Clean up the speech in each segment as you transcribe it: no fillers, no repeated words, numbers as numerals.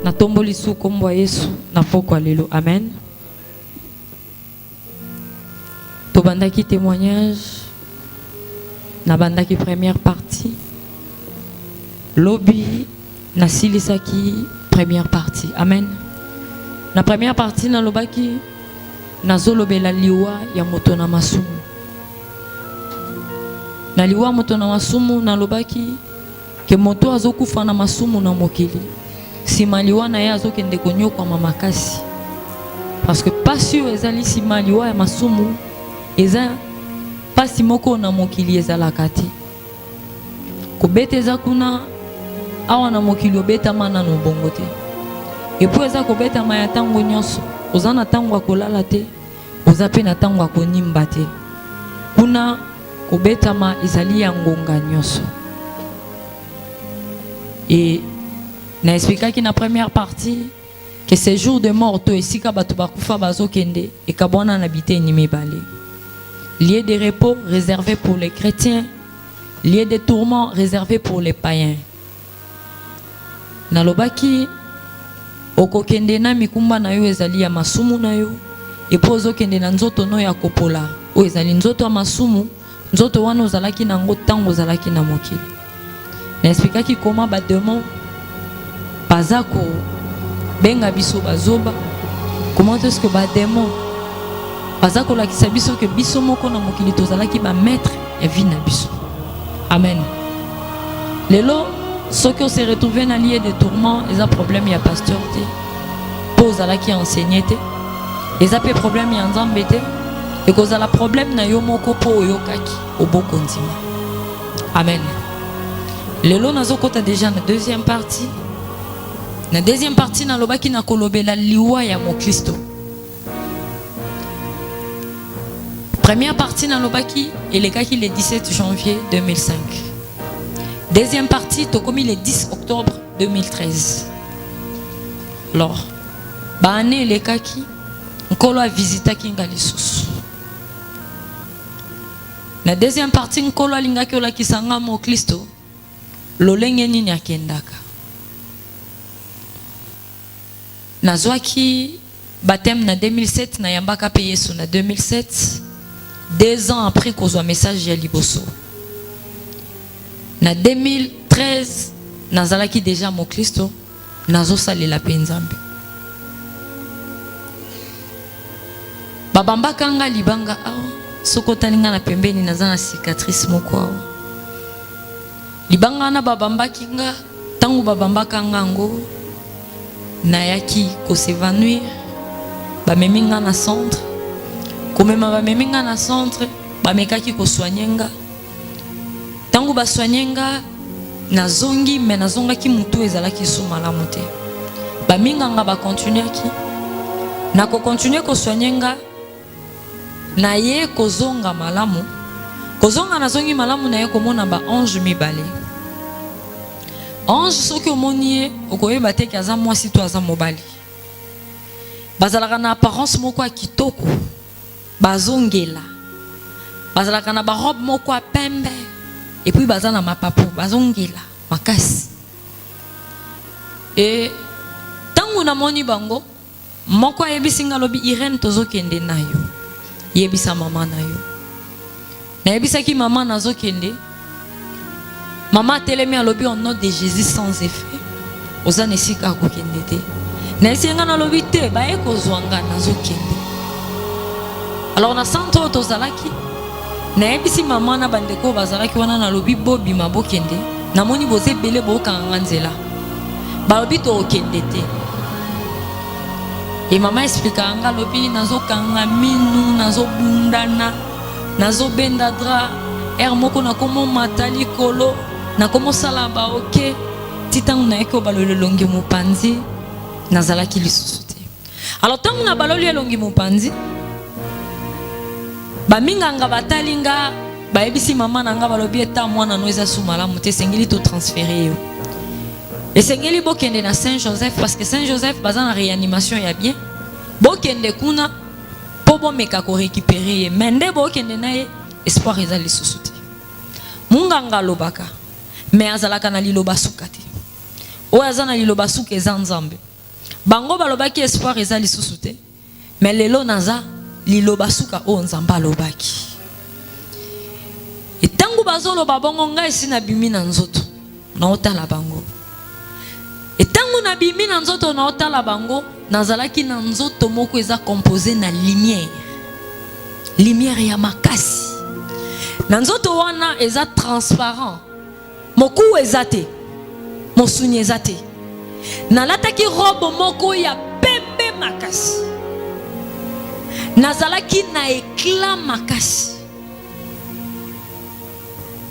Na tomboli su kombo Yesu na pokwa lelo. Amen. To bandaki témoignage na bandaki première partie. Lobby na silisaki première partie. Amen. Na première partie na lobaki na zolobela liwa ya moto na masumu. Na liwa moto na masumu na lobaki ke moto azokufa na masumu na mokili. Si maliwa na ya azokende konyokwa mamakasi. Parce que pas sûr ezali si maliwa ya masumu eza pasi moko na mokili ezalaka te. Kobeta eza kuna awa na mokili obeta mana no bongo te. Epo eza kobeta maya tango nyonso. Oza na tango akolala te. Oza pe na tango akonimba te. Kuna kobeta ma ezali ya ngonga nyonso. Et na expliqué qui na première partie que ces jours de mort to esika batu bakufa bazokende et kabona nabité ni mibale. Lieu de repos réservé pour les chrétiens, lieu de tourment réservé pour les païens. Na lobaki okokende na mikumba na yo ezali ya masumu na yo et pozo kende na nzoto no ya kopola o ezali nzoto ya masumu nzoto wana ozalaki na ngo tango ozalaki na mokili. Na expliqué qui comment ba démon Bazako benga biso bazoba. Comment est-ce que ba démon Bazako la kisa biso que biso moko na mokili tozalaki ba maître et vie na biso. Amen. Lelo ceux qui se retrouvé dans lieu de tourment, ils ont problème ya pasteur té. Pose la qui enseigné té. Ils ont problème ya nzambe té. Et cause la problème na yo moko po yokaki obo kontima. Amen. Lelo nazo kota déjà na deuxième partie. Na deuxième partie na lobaki na kolobela liwa ya mo Kristo. Première partie na lobaki elekaki le 17 janvier 2005. Deuxième partie tokomi le 10 octobre 2013. Alors ba année elekaki nkolo a visita kinga lisusu. Na deuxième partie nkolo alingaki olakisanga mo Kristo lolenge nini akendaka. Nazwaki baptême na 2007 na yambaka pe Yesu na 2007 2 ans après kozwa message ya liboso. Na 2013 nazalaki déjà mo Kristo nazosalela pe Nzambe. Babambaka nga libanga awa sokota ninga na pembeni nazana cicatrice moko awa. Libanga na babambaki nga tangu babambaka nga ngo nayaki ko s'évanouir ba meminga na centre komema ba meminga na centre ba mekaki ko soigner tangu ba soigner na zongi mais na zongaki mutu ezalaki so malamu te ba minga nga ba continuer ki na ko continuer ko soigner na ye ko zonga malamu ko zonga na zongi malamu na ye ko mona ba ange mibale. Ange soki omoni okoyeba te kaza mwasi to aza mobali. Bazalaka na apparence moko ya kitoko. Bazongela. Bazalaka na ba robe moko ya pembe. Et puis baza na mapapu bazongela makasi. Et tangu na moni bango moko ayebisinga lobi Irene tozokende na yo. Yebisa mama na yo. Na yebisaki mama nazokende. Maman telemi a lobby au nom de Jésus sans effet. Oza nesika kokende te. Na esenga na lobby te ba eko zwanga nazo kende. Alors na santo tozalaki. Na ebisi maman na bandeko bazalaki wana na lobby bobi mabokende. Na moni boze bele bo kanga nzela. Ba lobby to okende te. Et maman explique anga lobby nazo kanga minu nazo bundana nazo benda dra er moko na komo matali kolo. Na komo sala ba oke titang na eko balolo longi mupanzi nazalaki lisusu te. Alors tangu na balolo longi mupanzi ba minga nga batalinga ba ebisi mama na nga balobi eta mwana no eza su malamu te sengeli to transférer yo. Et sengeli bokende na Saint-Joseph parce que Saint-Joseph baza na réanimation ya bien. Bokende kuna po bo meka ko récupérer ye mende bokende na ye espoir eza lisusu te. Munga nga lobaka mais azalaka na liloba sukate oyo aza na liloba suka eza nzambe. Bango balobaki espoir eza lisusu te, mais lelo naza liloba suka oyo nzambe alobaki. Etango bazoloba bongo ngai esi nabimi na nzoto naotala bango. Etango nabimi na nzoto naotala bango, nazalaki na nzoto moko eza composé na lumière. Lumière ya makasi. Na nzoto wana eza transparent. Moku eza te, mosuni eza te. Nalataki robe moko ya pembe makasi. Nazalaki na éclat makasi.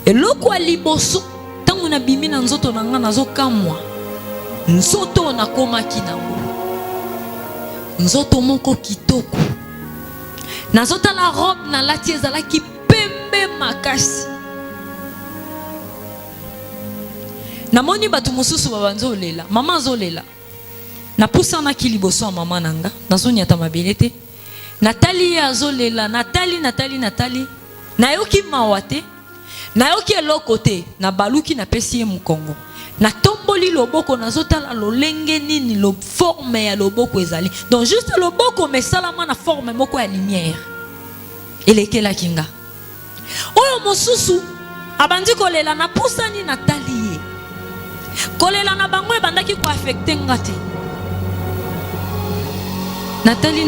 Eloko ya liboso tango nabimi na nzoto nanga nazokamwa. Nzoto nakomaki nango. Nzoto moko kitoko. Nazota la robe na lati ezalaki pembe makasi. Namoni batu mususu babanzo lela, mama zolela. Napusa na kiliboso ya mama nanga, nazoni ata mabelete. Natali azolela, Natali. Nayoki mawate, nayoki eloko te, na baluki na pesi ye mukongo. Na tomboli loboko nazota la lolenge nini lo forme ya loboko ezali. Donc juste loboko mesalama na forme moko ya lumière. Elekela kinga. Oyo mosusu abandi kolela na pusani Natali ye. Kolela na bango ebandaki ko affecter ngati. Natali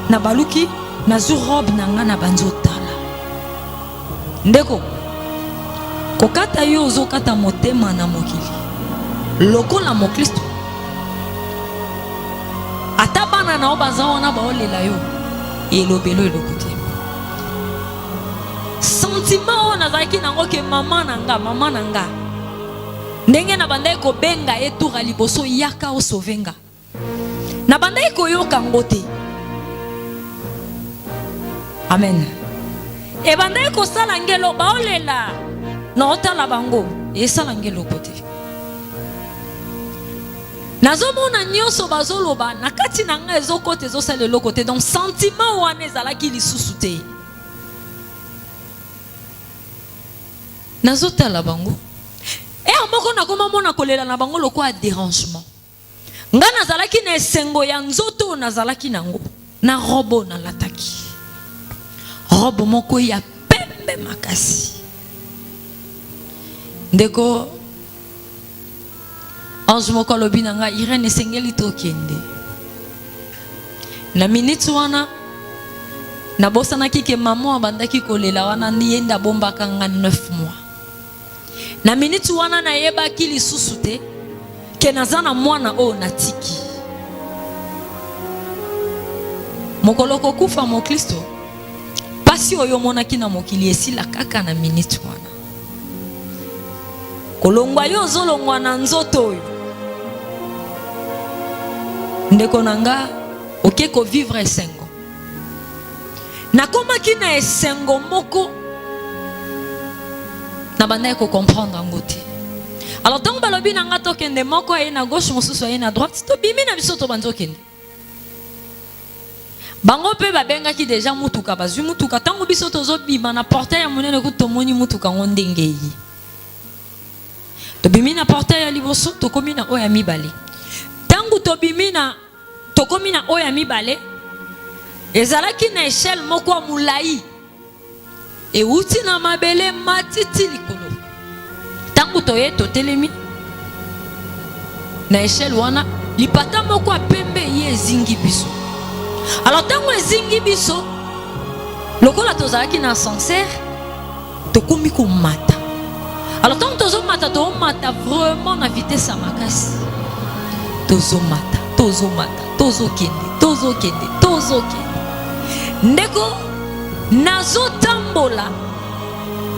na baluki na zu robe nanga na banzo tala. Ndeko kokata yo ozokata motema na mokili. Lokola mo Kristo. Ata bana na obaza wana baolela yo. Elobelo elokote. Sentiment on azaki nango ke mama nanga. Ndenge na bandai ko benga etura liboso yaka o sovenga. Na bandai ko yoka ngote. Amen. E bandai ko sala ngelo baolela. Na otala bango e sala ngelo kote. Nazomona nyoso bazoloba na kati nanga ezokote ezosala lokote. Donc sentiment wana ezalaki lisusu te. Nazotala bango. Moko na koma mona kolela na bango loko a dérangement. Nga nazalaki na esengo ya nzoto nazalaki nango. Na robo na lataki. Robo moko ya pembe makasi. Ndeko ange moko lobi nanga Irene esengeli tokende. Na minute wana na bosanaki ke maman abandaki kolela wana nienda bomba kanga 9 mois. Na minute wana na yeba ki lisusu te ke nazana mwana o natiki. Mokolo kokufa mo Kristo. Pasi oyo monaki na mokili esila kaka na minute wana. Kolongwa yo zolongwa na nzoto oyo. Ndeko nanga oke ko vivre esengo. Nakoma ki na esengo moko na banda ko comprendre ngote. Alors tant balobi nanga tokende moko aye na gauche mosusu aye na droite, to bimi na biso to banzo kende. Bango pe babenga ki déjà mutuka bazwi mutuka tango biso tozo bima na portail ya monene ko tomoni mutuka ngondenge yi. To bimi na portail ya liboso to komi na oya mibale. Tango to bimi na to komi na oya mibale. Ezalaki na échelle moko mulai. E uti na mabele matiti likolo. Tango toye to telemi. Na échelle wana lipata moko pembe ye zingi biso. Alors tango ezingi biso lokola tozalaki na ascenseur tokomi ko mata. Alors tango tozo mata vraiment na vitesse ya makasi. Tozo kende. Ndeko nazo tambola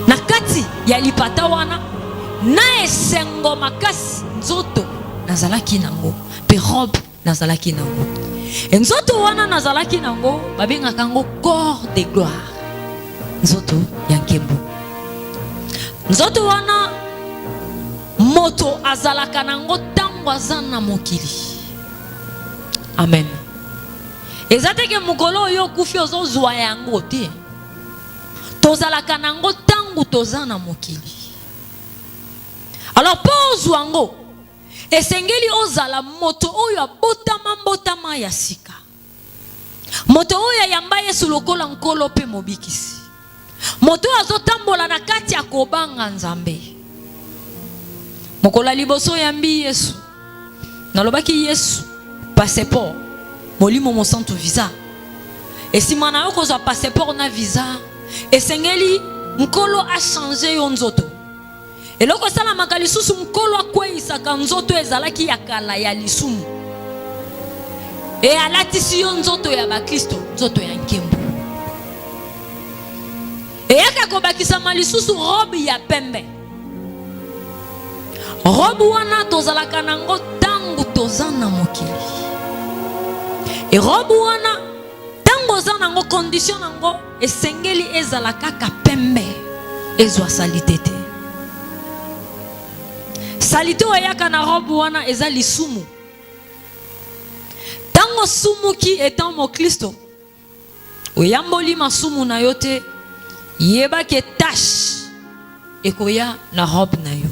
na kati ya lipata wana na esengo makasi nzoto nazalaki nango pe robe nazalaki nango. Nzoto wana nazalaki nango babengaka ngo corps de gloire. Nzoto ya nkembo. Nzoto wana moto azalaka nango tango azana mokili. Amen. Ezateke mukolo yo kufi ozozwa yango te. Tozalaka nango tango tozana mokili. Alors pose wango esengeli ozala moto oyo abotama ya sika, moto oyo yamba Yesu lokola nkolo pe mobikisi, moto azotambola na kati ya kobanga Nzambe. Mokola liboso yambi Yesu nalobaki Yesu passeport molimo mosantu visa, esima na yo kozwa passeport na visa esengeli nkolo a changer yo nzoto. Eloko sala makalisusu nkolo akweyisaka nzoto ezalaki ya kala ya lisumu, e alatisi yo nzoto ya bakristo, nzoto ya nkembo. E yaka kobakisa malisusu robe ya pembe, robe wana tozalaka nango tangu tozana mokili. E robe wana tango zana nango condition nango esengeli ezalaka ka pembe, ezwa salite te. Salite oyaka na robe wana eza lisumu. Tango sumu ki etant mo Kristo oyamboli masumu na yote, yeba ke tache ekoya na robe na yo.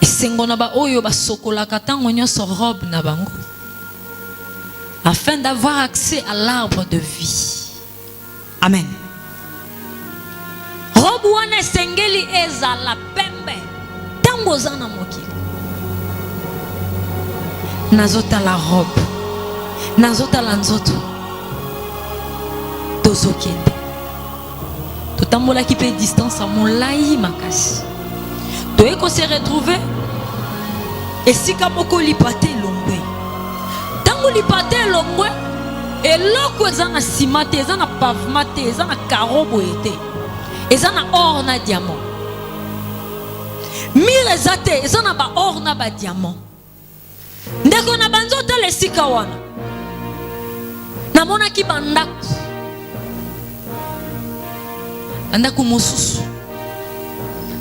Esengo na ba oyo basokolaka tango nyonso robe na bango, afin d'avoir accès à l'arbre de vie. Amen. Robe wana esengeli ezala pembe tango zana mokili. Nazota la robe, nazota la nzoto, tozokende totambola ki pe distance a molai makasi, toyeko se retrouver esika moko lipate longwe. Tango lipate longwe eloko eza na sima te, eza na pavement te, eza na karobo ete, eza na or na diamant. Mire eza te, eza na ba or na ba diamant. Ndeko na banzota lesika wana namona ki bandaku, bandaku mosusu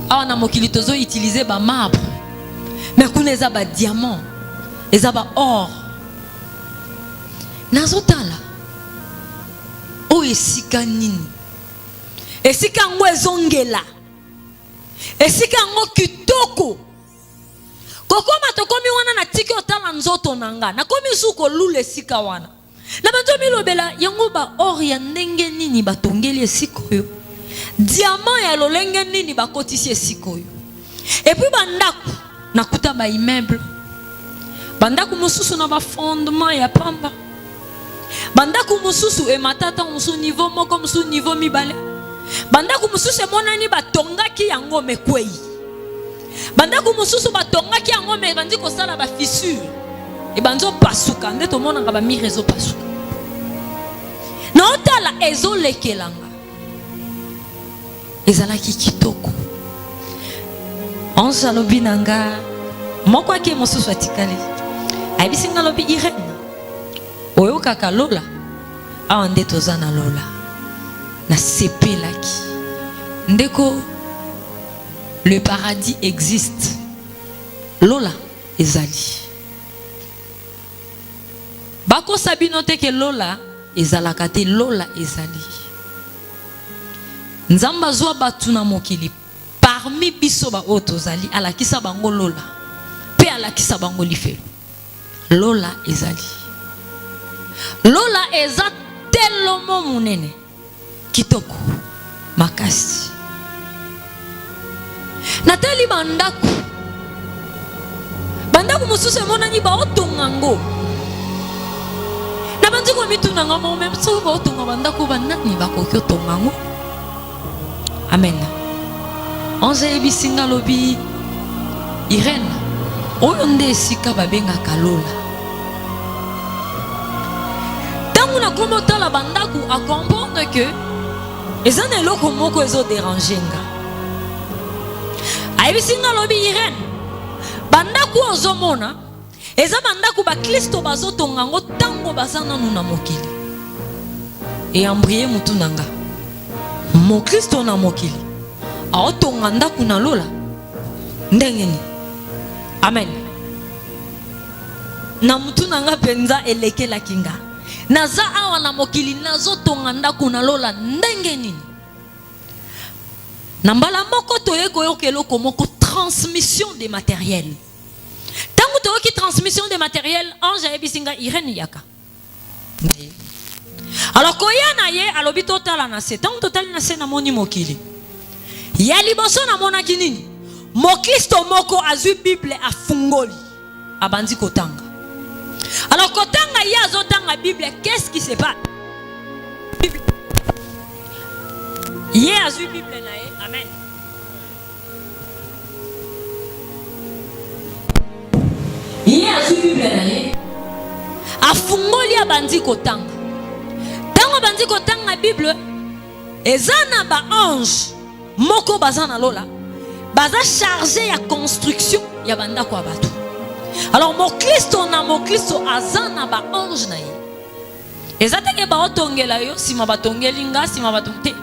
awa na mokili tozo utiliser ba marbre, mais kuna eza ba diamant, eza ba or. Nazotala o esika nini, esika ngo ezongela, esika ngo kitoko. Kokoma tokomi wana na tiki otala nzoto nanga, na komi suko lule esika wana. Na banzo milobela yango ba or ya ndenge nini batongeli esika oyo, diamant ya lolenge nini bakotisi esika oyo. Et puis bandaku nakuta ba immeuble, bandaku mususu na ba fondement ya pamba, bandaku mususu e matata musu niveau moko musu niveau mibale, bandaku mususu monani batongaki yango mekwei, bandaku mususu batongaki yango me bandi ko sala ba fissure e banzo pasuka, nde to mona nga ba mire zo pasuka. Na otala ezo lekelanga ezalaki kitoko. On salobi nanga moko ake mususu atikali abisinga lobi Irene oyo kaka lola awa nde tozana lola na sepelaki ndeko. Le paradis existe. Lola ezali. Bako sabino te ke lola ezalaka te, lola ezali. Nzamba zwa batu na mokili parmi biso ba oto zali alakisa bango lola pe alakisa bango lifelo. Lola ezali. Lola eza telomo munene kitoko makasi. Natali bandaku, bandaku mususu monani ba otongango. Na banziko mitunanga mo même so ba otonga bandaku banani bakoki otongango. Amen. Onze ebisinga lobi Irene oyo nde esika babengaka lola. Tango na komo tala bandaku a comprendre que ezana eloko moko ezo déranger nga. Ayibisinga lobi Irene bandaku ozomona eza bandaku ba Kristo bazotonga ngo tango bazana nuna mokili. E ambriye mutu nanga mo Kristo na mokili aotonga ndaku na lola ndenge ni. Amen. Na mutu nanga penza elekela kinga naza awa na mokili nazotonga ndaku na lola ndenge nini. Na mbala moko toyeko yokeloko moko transmission des matériels. Tant que tu as transmission des matériels, ange a bisinga irene yaka. Alors koya na ye alobi total na se tant total na se na moni mokili. Ya liboso na mona kinini. Mokristo moko azui Bible afungoli. Abandi kotanga. Alors kotanga ya azotanga Bible, qu'est-ce qui se passe? Ye azui Bible na ye. Amen. Ye azui Bible na ye. Afungoli abandi kotanga. Tango abandi kotanga Bible, ezana ba ange moko bazana lola. Baza chargé ya construction ya banda kwa batu. Alors mon Christo azana ba ange na ye. Ezateke ba otongela yo sima batongeli nga sima batonte.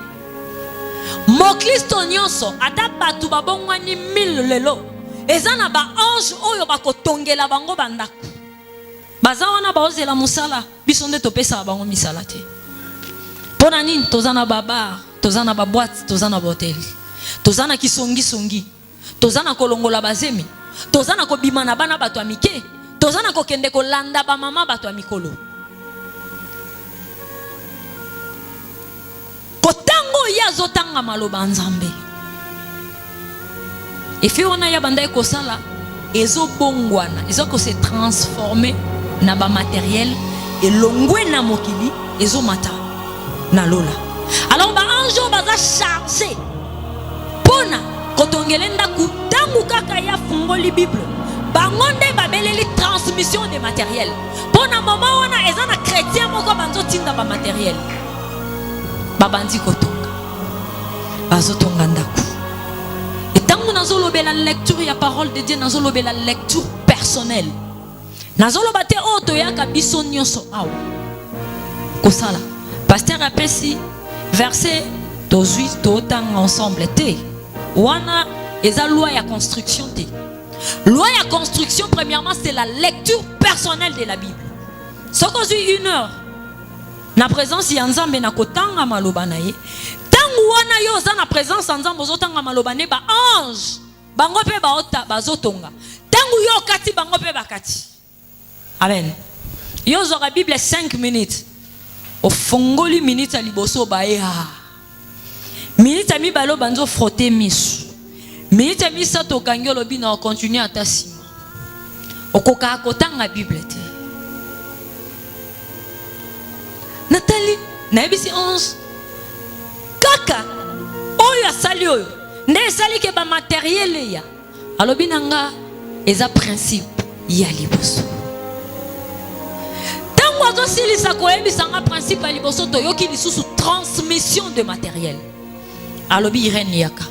Mon Christo nyonso ata batu babongwani 1000 lelo. Ezana ba ange oyo bakotongela bango bandako. Baza wana ba ozela musala bisonde topesa bango misala te. Pona nini tozana baba, tozana ba boîte, tozana ba hotel. Tozana kisongi, tozana kolongola bazemi, tozana kobima na bana bato amike, tozana kokende kolanda ba mama bato amikolo. Kotango ya zotanga maloba nzambe. Efe wana ya banda ekosala ezo bongwana, ezo ko se transformer na ba matériel elongwe na mokili ezo mata na lola. Alors ba anjo baza chargé Pona kotongele ndaku tangu kaka ya fungoli Bible bangonde babeleli transmission de matériel. Pona mama wana ezana chrétien moko banzo tinda ba matériel. Babandi kotonga. Bazo tonga ndaku. Et tangu nazolobe la lecture ya parole de Dieu, nazolobe la lecture personnelle. Nazoloba te oto yaka biso nyonso awa. Kosala. Pasteur apesi verset 18 totang ensemble te. Wana eza loi ya construction te. Loi ya construction premièrement c'est la lecture personnelle de la Bible. Soko zui 1 heure na présence ya Nzambe na kotanga maloba na ye. Tangu wana yo za na présence ya Nzambe ozotanga maloba ne ba ange bango pe ba ota bazotonga. Tangu yo kati bango pe bakati. Amen. Yo zo la Bible 5 minutes. Au fongoli minutes a liboso ba ya. Minute ami balo banzo frotter misu. Minute ami sa to kangi lobi na continuer ata sima. Okoka kotanga Bible te. Nathalie, na ebisi 11. Kaka oyo asali oyo. Nde sali ke ba matériel ya. Alobi nanga eza principe ya liboso. Tango azo silisa ko ebisa nga principe ya liboso to yoki lisusu transmission de matériel. Alobi irene yaka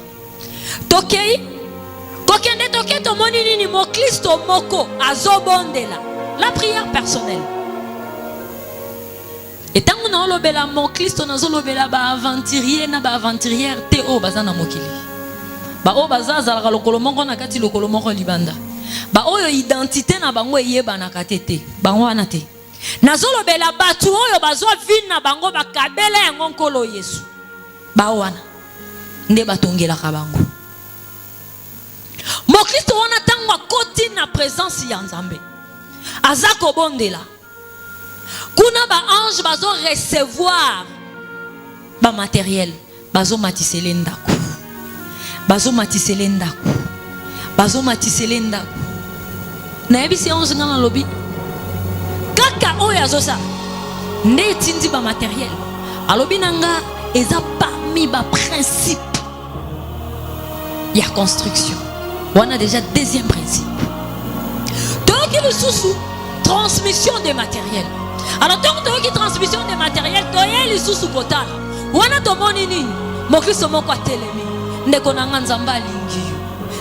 tokei kokende toke to moni nini mo Kristo moko azobondela la prière personnelle. Et tangu na olobela mo Kristo nazolobela ba aventurier na ba aventurière te o bazana mokili ba o bazaza la lokolo moko na kati lokolo moko libanda ba oyo identité na bango eyeba na katete bango wana te nazolobela batu oyo bazwa vie na bango bakabela yango nkolo Yesu ba wana nde batongela kabango. Mo Kristo wana tango akoti na présence ya Nzambe azako bondela kuna ba ange bazo recevoir ba matériel bazo matisele ndako bazo matisele ndako bazo matisele ndako na ebisi ange ngana lobi kaka oyo azosa nde tindi ba matériel alobi nanga eza parmi ba principe il y a construction. On a déjà deuxième principe. Donc il y a transmission des matériels. Alors donc il y a transmission des matériels. Il y a sous kotala. On a tomoni nini. Mokristo moko atelemi. Ndeko nanga nzamba lingi.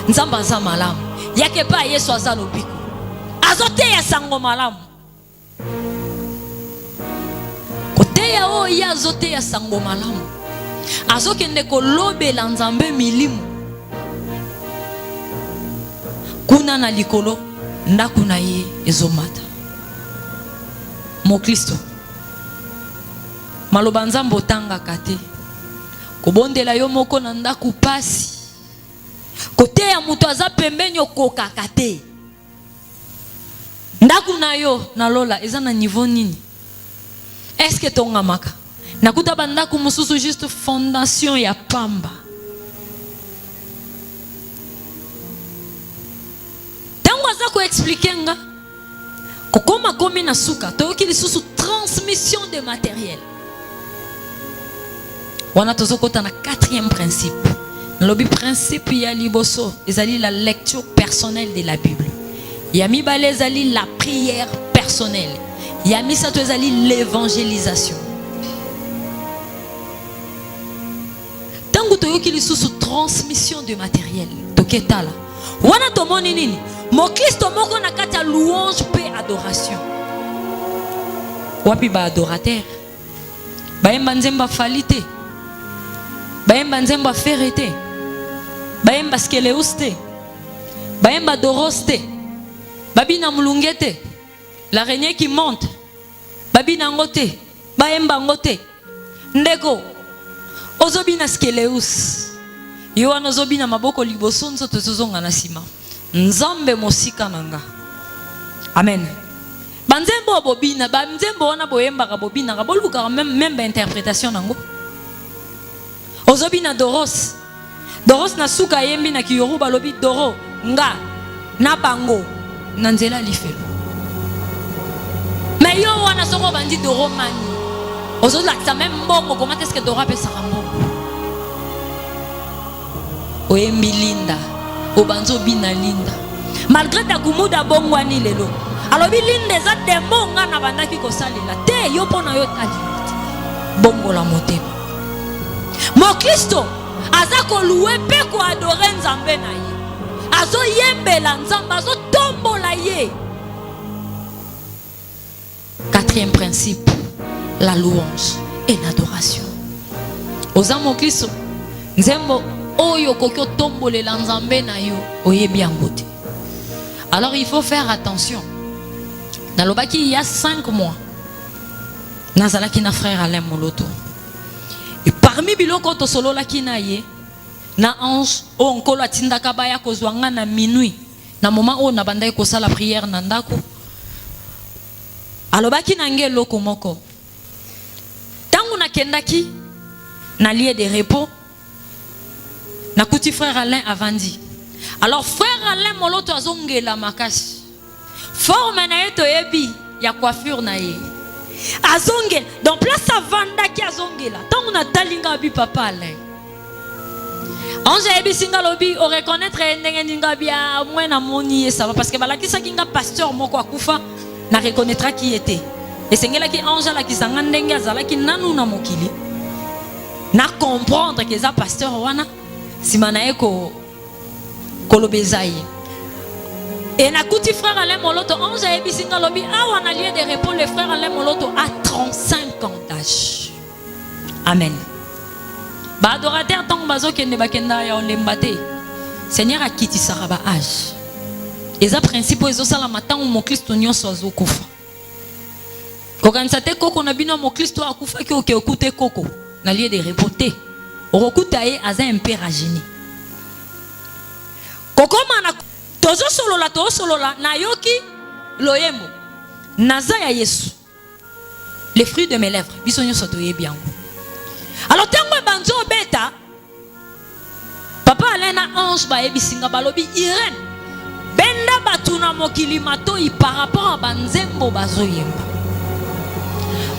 Nzamba za malamu. Yake pa Yesu azalobiko. Azote ya sango malamu. Kote ya o ya azote ya sango malamu. Azoke ndeko lobe la Nzambe milimu. Kuna na likolo ndaku na ye ezomata. Mo Kristo maloba Nzambe otanga kate kobondela yo moko na ndaku pasi Côté ya muto aza pembeni okokaka te. Ndaku na yo na lola eza na niveau nini? Est-ce que tongamaka? Nakuta bandaku mususu juste fondation ya pamba. Tango aza ko expliquer nga kokoma komi na suka toyoki lisusu transmission de matériel. Wana tozokota na quatrième principe. Le principe ya liboso ezali la lecture personnelle de la Bible. Yami bale ezali la prière personnelle. Yami sato ezali l'évangélisation. Tango toyoki lisusu transmission de matériel. Toketala. Wana tomoni nini? Mo Kristo moko na kati ya louange pe adoration. Wapi ba adorateur? Bayemba nzemba falite. Bayemba nzemba ferete. Bayemba skeleuste. Bayemba doroste. Babina mulungete. L'araignée qui monte. Babina ngote. Bayemba ngote. Ndeko. Ozobina skeleus. Yohana ozobina maboko liboso nzoto tozonga na sima. Nzambe mosika nanga. Amen. Banzembo bobina, banzembo wana boyemba ka bobina ka boluka même interprétation nango. Ozobina doros. Doros na suka yembi na kiyoruba lobi doro nga na bango na nzela lifelo. Mais yo wana soko bandi doro mani. Ozola ça même mbongo comment est-ce que doro pesa mbongo? Oyembi linda. Obanzo bina linda. Malgré ta kumuda bongwani lelo. Alobi linda za demo nga na bandaki ko salela. Te yo pona yo tali. Bongo la motema. Mo Kristo azako loué pe ko adorer nzambe na ye. Azo yembela nzambe azo tombola ye. Quatrième principe, la louange et l'adoration. Ozamo Kristo nzembo oyo kokyo tombolela nzambe na yo oyebi yangote. Alors il faut faire attention. Nalobaki il y a 5 mois. Nazalaki na frère Alain Moloto. Et parmi biloko to solo la kinaye na ange o onkolo atindaka baya kozwanga na minuit na moment o na bandai ko sala prière na ndako alobaki na ngelo komoko tangu na kendaki na lieu de repos na kuti frère Alain avandi. Alors frère Alain Moloto azongela makasi forme na yeto yebi ya coiffure na ye azongela donc place avanda ki azongela tangu na talinga bi papa Alain ange yebi singa lobi o reconnaître ndenge ninga bia moi na moni ça va parce que balakisa kinga pasteur moko akufa na reconnaîtra qui était et sengela ki ange la kisanga ndenge azalaki nanu na mokili na comprendre que za pasteur wana simana eko kolobezai. Et na kuti frère Alain Moloto ange yebi singa lobi awa na lieu de repos le frère Alain Moloto a 35 ans d'âge. Amen. Ba adorateur tango bazo kende bakenda ya olembate. Seigneur a kiti saraba âge. Eza principe ezo sala matango mo Kristo nyonso azokufa. Kokanisa te koko na bino mo Kristo akufa ki oke okute koko na lieu de repos te. Orokuta ye aza impéragini. Kokoma na tozo solola na yoki loyembo naza ya Yesu. Les fruits de mes lèvres biso nyonso to yebi yango. Alors tango banzo beta papa Alena ange ba ebisinga balobi Irène benda batuna mokili matoi par rapport à banzembo bazoyemba.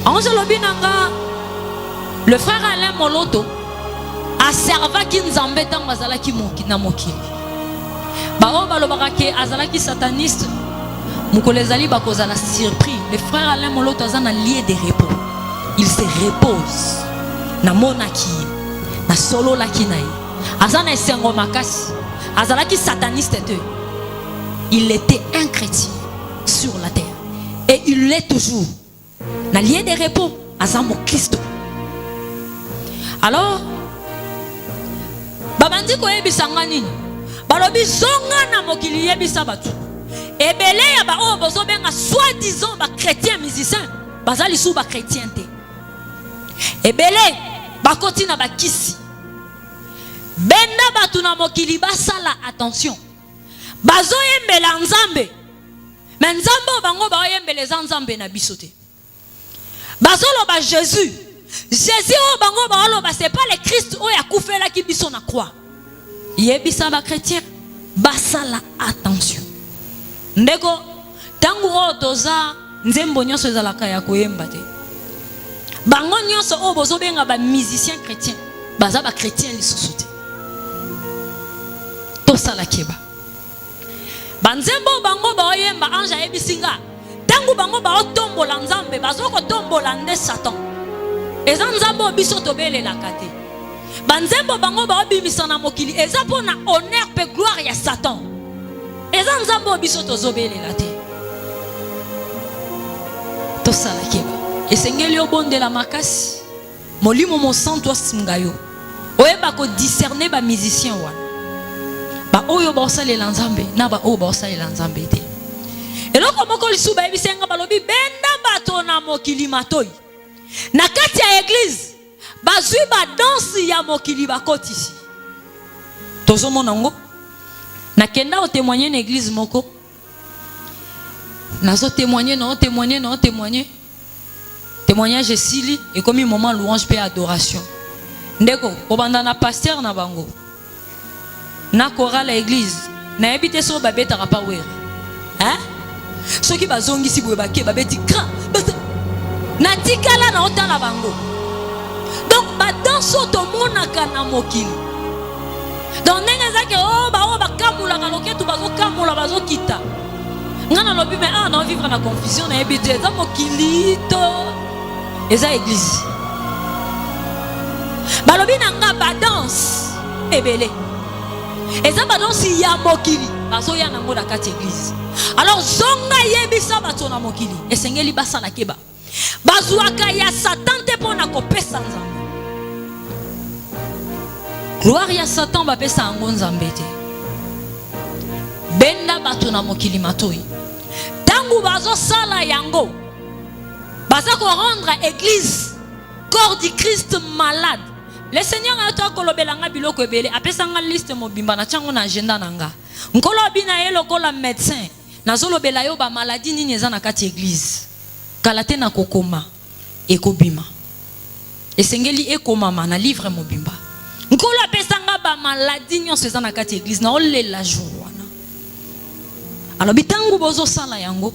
Ange lobi nanga le frère Alain Moloto a serva ki nzambe tango azalaki na mokili. Bao balobaka ke azalaki sataniste mukolezali bakozala surpris. Le frère Alain Moloto azana lieu de repos. Il se repose na monaki na solo laki na ye azana esengo makasi azalaki sataniste te. Il était un chrétien sur la terre et il l'est toujours na lieu de repos azamo Kristo. Alors babandi ko yebisanga nini balobi zonga na mokili yebisa batu ebele ya ba o bozo benga soi-disant ba chrétien musicien bazali sou ba chrétien te ebele bakoti na bakisi benda batu na mokili basala attention bazo yembela nzambe mais nzambe bango ba yembele nzambe na biso te bazo loba Jésus o bango ba loba c'est pas le Christ o ya kufela ki biso na croix yebisa ba chrétien basala attention ndeko tangu o toza nzembo nyonso ezalaka ya koyemba te bango nyonso o bozo benga ba musicien chrétien baza ba chrétien lisusu te tosala keba banzembo bango ba oyemba anja ebisinga tangu bango ba otombola nzambe bazoko tombola nde Satan eza nzambo biso tobelelaka te banzembo bango ba obimisa na mokili eza pona honneur pe gloire ya Satan eza nzambo biso tozobelela te tosala keba esengeli obondela makasi molimo mosantu asingayo oyeba ko discerner ba musicien wana ba oyo ba osalela nzambe na ba oyo ba osalela nzambe te eloko moko lisuba ebisenga balobi benda bato na mokili matoi na kati ya église bazwi ba danse ya mokili bakotisi tozomona ngo nakenda o témoigner na église moko nazo témoigner témoignage esili et comme moment louange pe adoration ndeko obanda na pasteur na bango na chorale église na ebité so babeta pa wera hein soki bazongisi boye bake babeti kra na tikala na otala bango donc ba danso to monaka na mokili donc nenga zake ba kamula ka loketu bazo kamula bazo kita ngana lobi mais na vivre na confusion na ebité za mokili to eza église balobi nanga ba danse ebele eza ba danse ya mokili bazo ya nango na kati église alors zonga yebisa bato na mokili esengeli basala keba bazuaka ya Satan te pona kopesa nzambe gloire ya Satan bapesa ngo nzambe te benda bato na mokili matoi tangu bazo sala yango baza ko rendre église corps du Christ malade. Le Seigneur a toi kolobelanga biloko ebele apesanga liste mobimba na chango na agenda nanga nkolo bina ye lokola médecin nazolobela yo ba maladie nini eza na kati église kalate na kokoma ekobima esengeli ekomama na livre mobimba nkolo apesanga ba maladie nyonso eza na kati église na olela jour wana alors bitangu bozo sala yango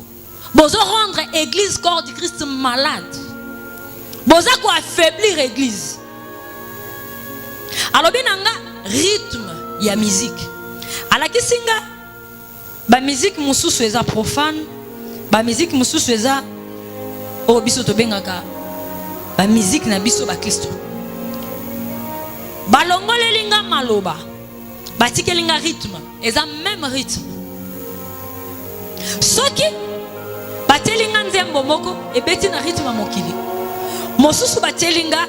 bozo rendre église corps du Christ malade boza ko affaiblir église alors binanga rythme ya musique alakisinga ba musique mususu eza profane ba musique mususu eza o biso to bengaka ba musique na biso ba Kristo balongolelinga maloba batikelinga rythme eza même rythme soki batelinga nzembo moko ebeti na rythme mokili mosusu batelinga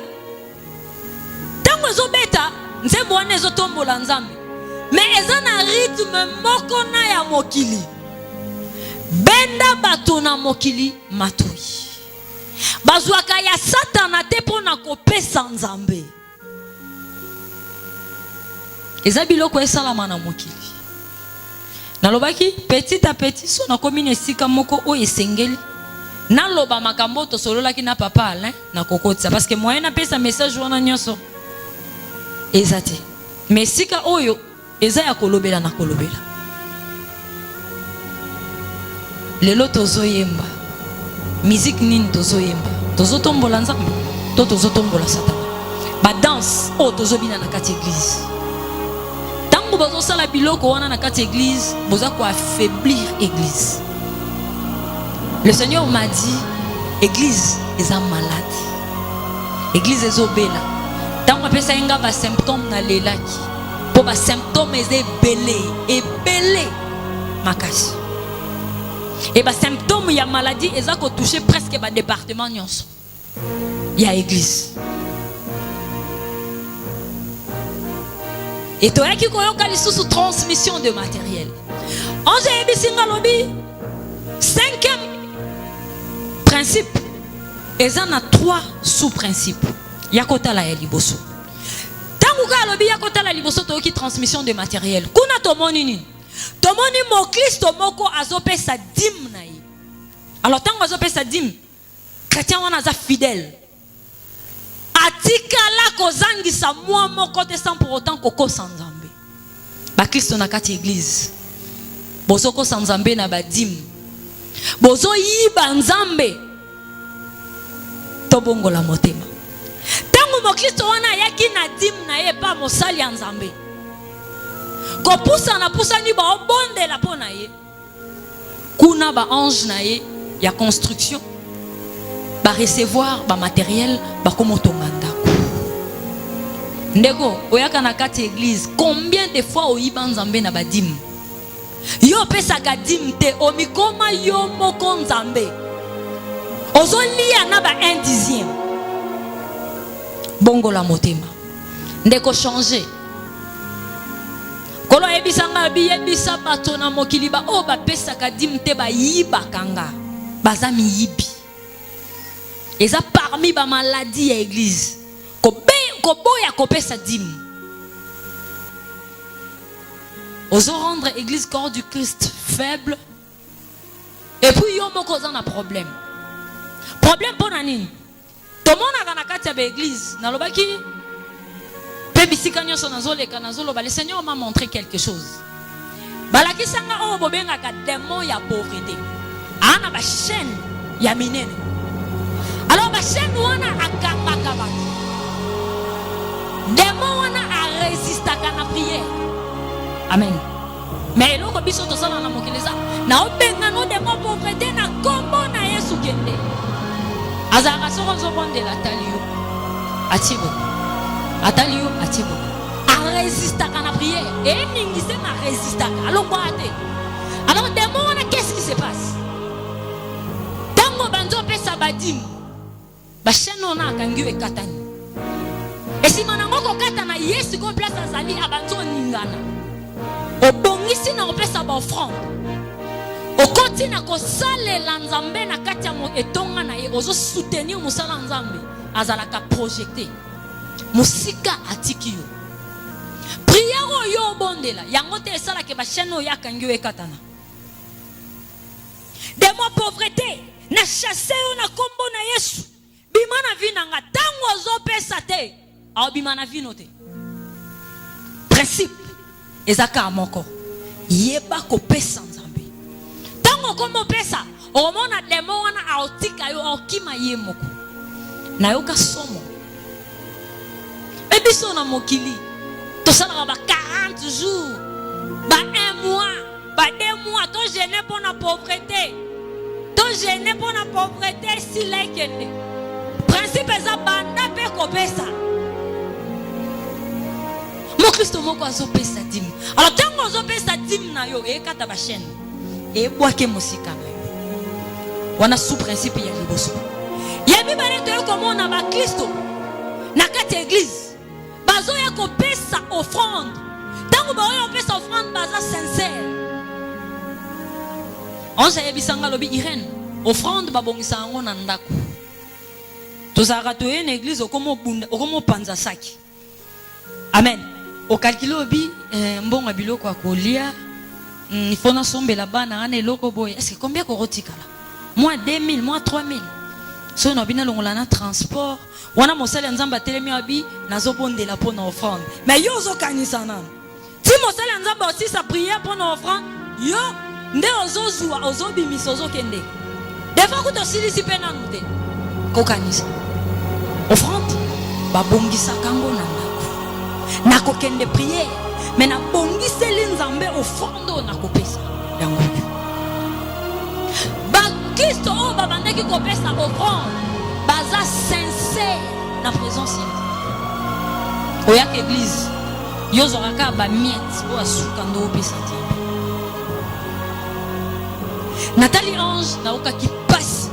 tango ezobeta nzembo wana ezotombola nzambe mais eza na rythme moko na ya mokili benda bato na mokili matoi bazwaka ya Satana te pona kopesa nzambe eza biloko esalama na mokili nalobaki petit à petit so na komine esika moko o esengeli naloba makambo to sololaki na papa Alain na kokotisa parce que moyen na pesa message wana nyonso ezate mais sika oyo eza ya kolobela na kolobela lelo tozoyemba musique nini tozoyemba tozotombola nzambe to tozotombola Satana ba danse o tozobina na kati église tango bozo sala biloko wana na kati église boza ko affaiblir église. Le Seigneur m'a dit église est malade église est obéla tango pesa inga ba symptôme na lelaki po ba symptôme est belé makasi et ba symptôme ya maladie eza ko toucher presque ba département nyonso ya église et toi qui koyoka lisusu transmission de matériel onze ebisinga lobi cinquième principe eza na 3 sous-principes ya kotala ya liboso tango pourquoi lobi ya kota la liboso to ki transmission de matériel. Kuna tomoni nini? Tomoni mo Kristo moko azopesa dîme na ye. Alors tant azopesa dîme, chrétien wana za fidèle. Atika la kozangisa mwa moko te sans pour autant koko sans Nzambe. Ba Kristo na kati église. Bozo ko sans Nzambe na ba dîme. Bozo yiba Nzambe. Tobongo la motema. Tango mo Kristo wana yaki na dîme na ye pa mosali ya Nzambe. Ko pusa na pusa ni ba obonde la pona ye. Kuna ba ange na ye ya construction. Ba recevoir ba matériel ba komotonga ndako. Ndeko oyaka na kati église combien de fois oyiba Nzambe na ba dîme. Yo pesa ka dîme te omikoma yo moko Nzambe. Ozolia na ba 1/10. Bongo la motema. Ndeko changer. Kolo ebisanga bi ebisa bato na mokili ba o ba pesa ka dîme te ba yiba kanga. Bazami yibi. Eza parmi ba maladie à église. Ko boya ko pesa dîme. Ozo rendre église corps du Christ faible. Et puis yo moko za na problème. Problème pour nani? Tout le monde a kati ya église. Na lobaki pe bisika nyonso nazoleka nazoloba le Seigneur m'a montré quelque chose. Balaki sanga o bobenga ka démon ya pauvreté. Ana ba chaîne ya minene. Alors ba chaîne wana akanga kaba. Démon wana a résister à la prière. Amen. Mais loko biso to sala na mokeleza na obenga no démon pauvreté na kombo na Yesu kende. Azara soronzo bonde la talio. Atibo. Atalio atibo. A résister à la prière. Et ningise na résister. Alors quoi ate? Alors démon wana qu'est-ce qui se passe? Tango banzo pesa badim. Ba chaîne ona kangiwe katani. Et si manango ko katana Yesu ko place azali abanzo ningana. Obongisi na opesa ba offrande. Okoti na ko salela Nzambe na kati ya mo etonga na ye ozo soutenir musala Nzambe azala ka projeter. Musika atikio. Prière yo bondela yango te sala ke ba chaîne ya kangiwe katana. De mo pauvreté na chasser na kombo na Yesu. Bimana vinanga tango zo pesa te. A bimana vinote. Principe ezaka moko. Yeba ko pesa Nzambe. Tango komo pesa, omona demo wana aotika yo okima ye moko. Na yoka somo. Ebiso na mokili. To sala ba 40 jours, ba 1 mois, ba 2 mois to gêner pour la pauvreté. To gêner pour la pauvreté si lekende. Principe eza banda pe ko pesa. Mon Christ moko azopesa dîme. Alors tango azopesa dîme na yo e kata ba chaîne. E boake musika na yo. Wana sous principe ya liboso. Ya bibale to komona ba Kristo na kati église. Bazo ya ko pesa offrande. Tango ba yo pesa offrande baza sincère. On sa yebisanga lobi Irène. Offrande babongisa ngo na ndako. Tozara to en église okomo bunda okomo panza saki. Amen. Au calcul obi mbonga biloko akolia il faut na sombe la bana ane loko boy est-ce que combien ko rotika là moins 2000 moins 3000 so no bina longola na transport wana mosala nzamba telemi abi nazobonde la pona offrande mais yo zo kanisa nana ti mosala nzamba aussi sa prière pona offrande yo nde ozozwa ozobimisa ozokende defa ko to silisi pena nute ko kanisa offrande babongisa kango nana na kokende prière mais na bongiseli Nzambe au fondo na kopesa yango ba Kristo o babandaki kopesa offrande baza sincère na présence ya oya ke église yo zoraka ba miette o asuka ndo opesa ti Nathalie Ange na oka ki passe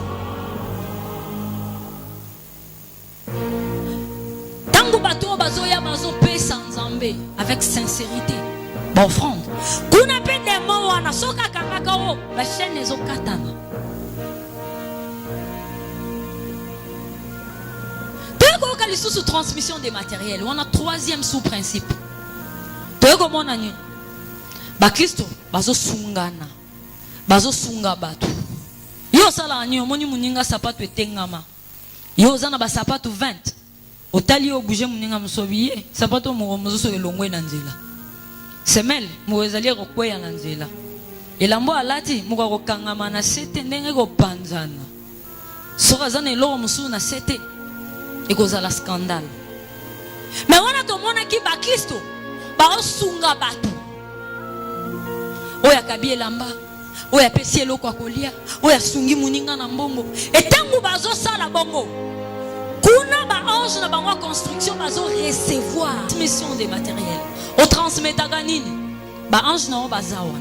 tango bato bazoya bazo pesa Nzambe avec sincérité ba offrande kuna pe demo wana soka kangaka o ba chaîne ezo katana teko toyokali sous transmission des matériels. On a troisième sous-principe. Toyokomona nani? Ba Kristo bazo sungana. Bazo sunga batu. Yo sala nyo moni muninga sapato etengama. Yo zana ba sapato 20. Otali o bouger muninga musobiye. Sapato mo mozo elongwe na nzela. Semel mo ezali ko kweya na nzela. Elambo alati mo ko kangama na sete ndenge ko panzana. Soka zana elo musu na sete. Ekozala scandale. Mais wana to mona ki ba Kristo ba sunga batu. Oya kabi elamba. Oya pesi eloko akolia. Oya sungi muninga na mbongo. Etangu bazo sala bongo. Kuna ba ange na bango construction bazo recevoir mission des matériels. O transmetaka nini? Ba ange na o bazawa.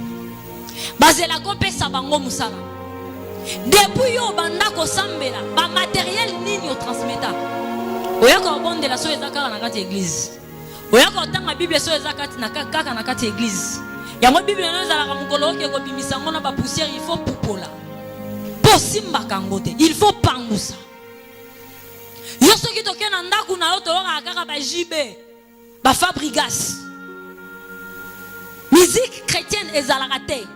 Bazela ko pesa bango musala. Depuis yo banda ko sambela ba matériel nini o transmeta. Oya ko bonde la so ezaka na kati église. Oya ko tanga Bible so ezaka na kaka na kati église. Yango Bible na ezala mukolo ke ko bimisa ngona ba poussière il faut pupola. Posimba kangote, il faut pangusa. Yo soki to kena ndaku na yo to kaka ba jibe, ba fabrigas. Musique chrétienne ezalaka te.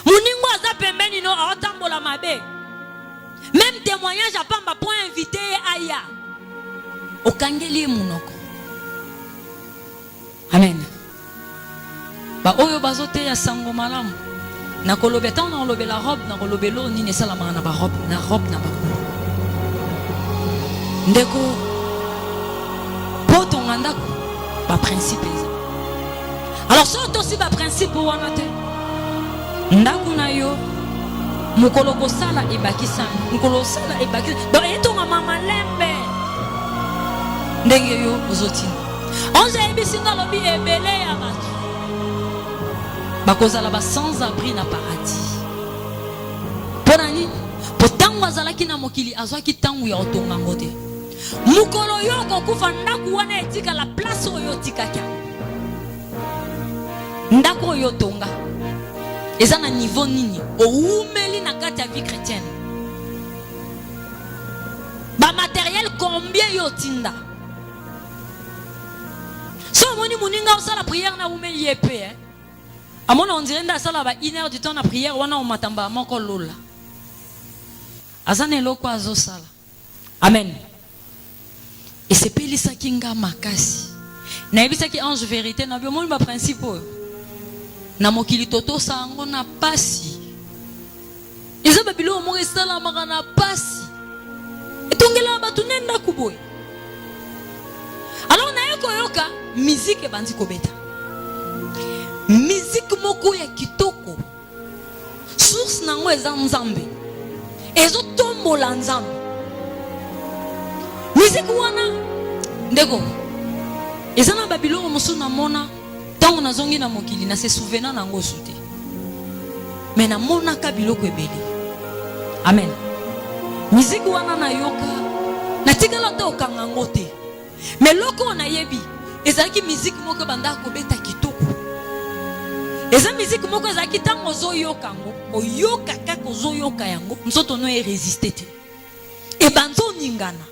Muningo aza pembeni no aotambola mabe. Même témoignage à pamba point invité aya. Okangeli munoko. Amen. Ba oyo bazote ya sango malamu. Na kolobe tan na lobe la robe na kolobe lo ni nesala na ba robe na ba. Ndeko poto nganda ba principe. Alors surtout si ba principe wana te. Ndaku na yo mukolo kosala ebakisa mukolo sala ebakisa donc etonga mama lembe ndenge yo ozotina onze ebisinga lobi ebele ya batu bakozala ba sans abri na paradis ponani potango azalaki na mokili azwaki tangu ya otonga ngote mukolo yo kokufa ndaku wana etika la place oyo tikaka ndako oyo tonga eza na niveau nini oumeli na kati ya vie chrétienne ba matériel combien yo tinda so moni muninga osala prière na umeli yepe amona on dirait nda sala ba 1 heure du temps na prière wana o matamba moko lola azana eloko azo sala amen et c'est pelisa kinga makasi na ebisa ki ange vérité na bio moni ba principe na mokili toto sango na pasi eza babilo mo resala maka na pasi etongela batu nenda kuboy alors na yoko yoka musique bandi kobeta musique moko ya kitoko source nango eza nzambe ezo tombola nzambe musique wana ndeko eza na babilo mosu na mona tango nazongi na mokili na se souvenir nango soute mais na mona ka biloko ebele amen musique wana na yoka na tikala to okanga ngote mais loko na yebi ezalaki musique moko banda kobeta kitoko eza musique moko ezalaki tango zoyoka ngo oyoka kaka zoyoka yango nzoto no e résister te e banzo ningana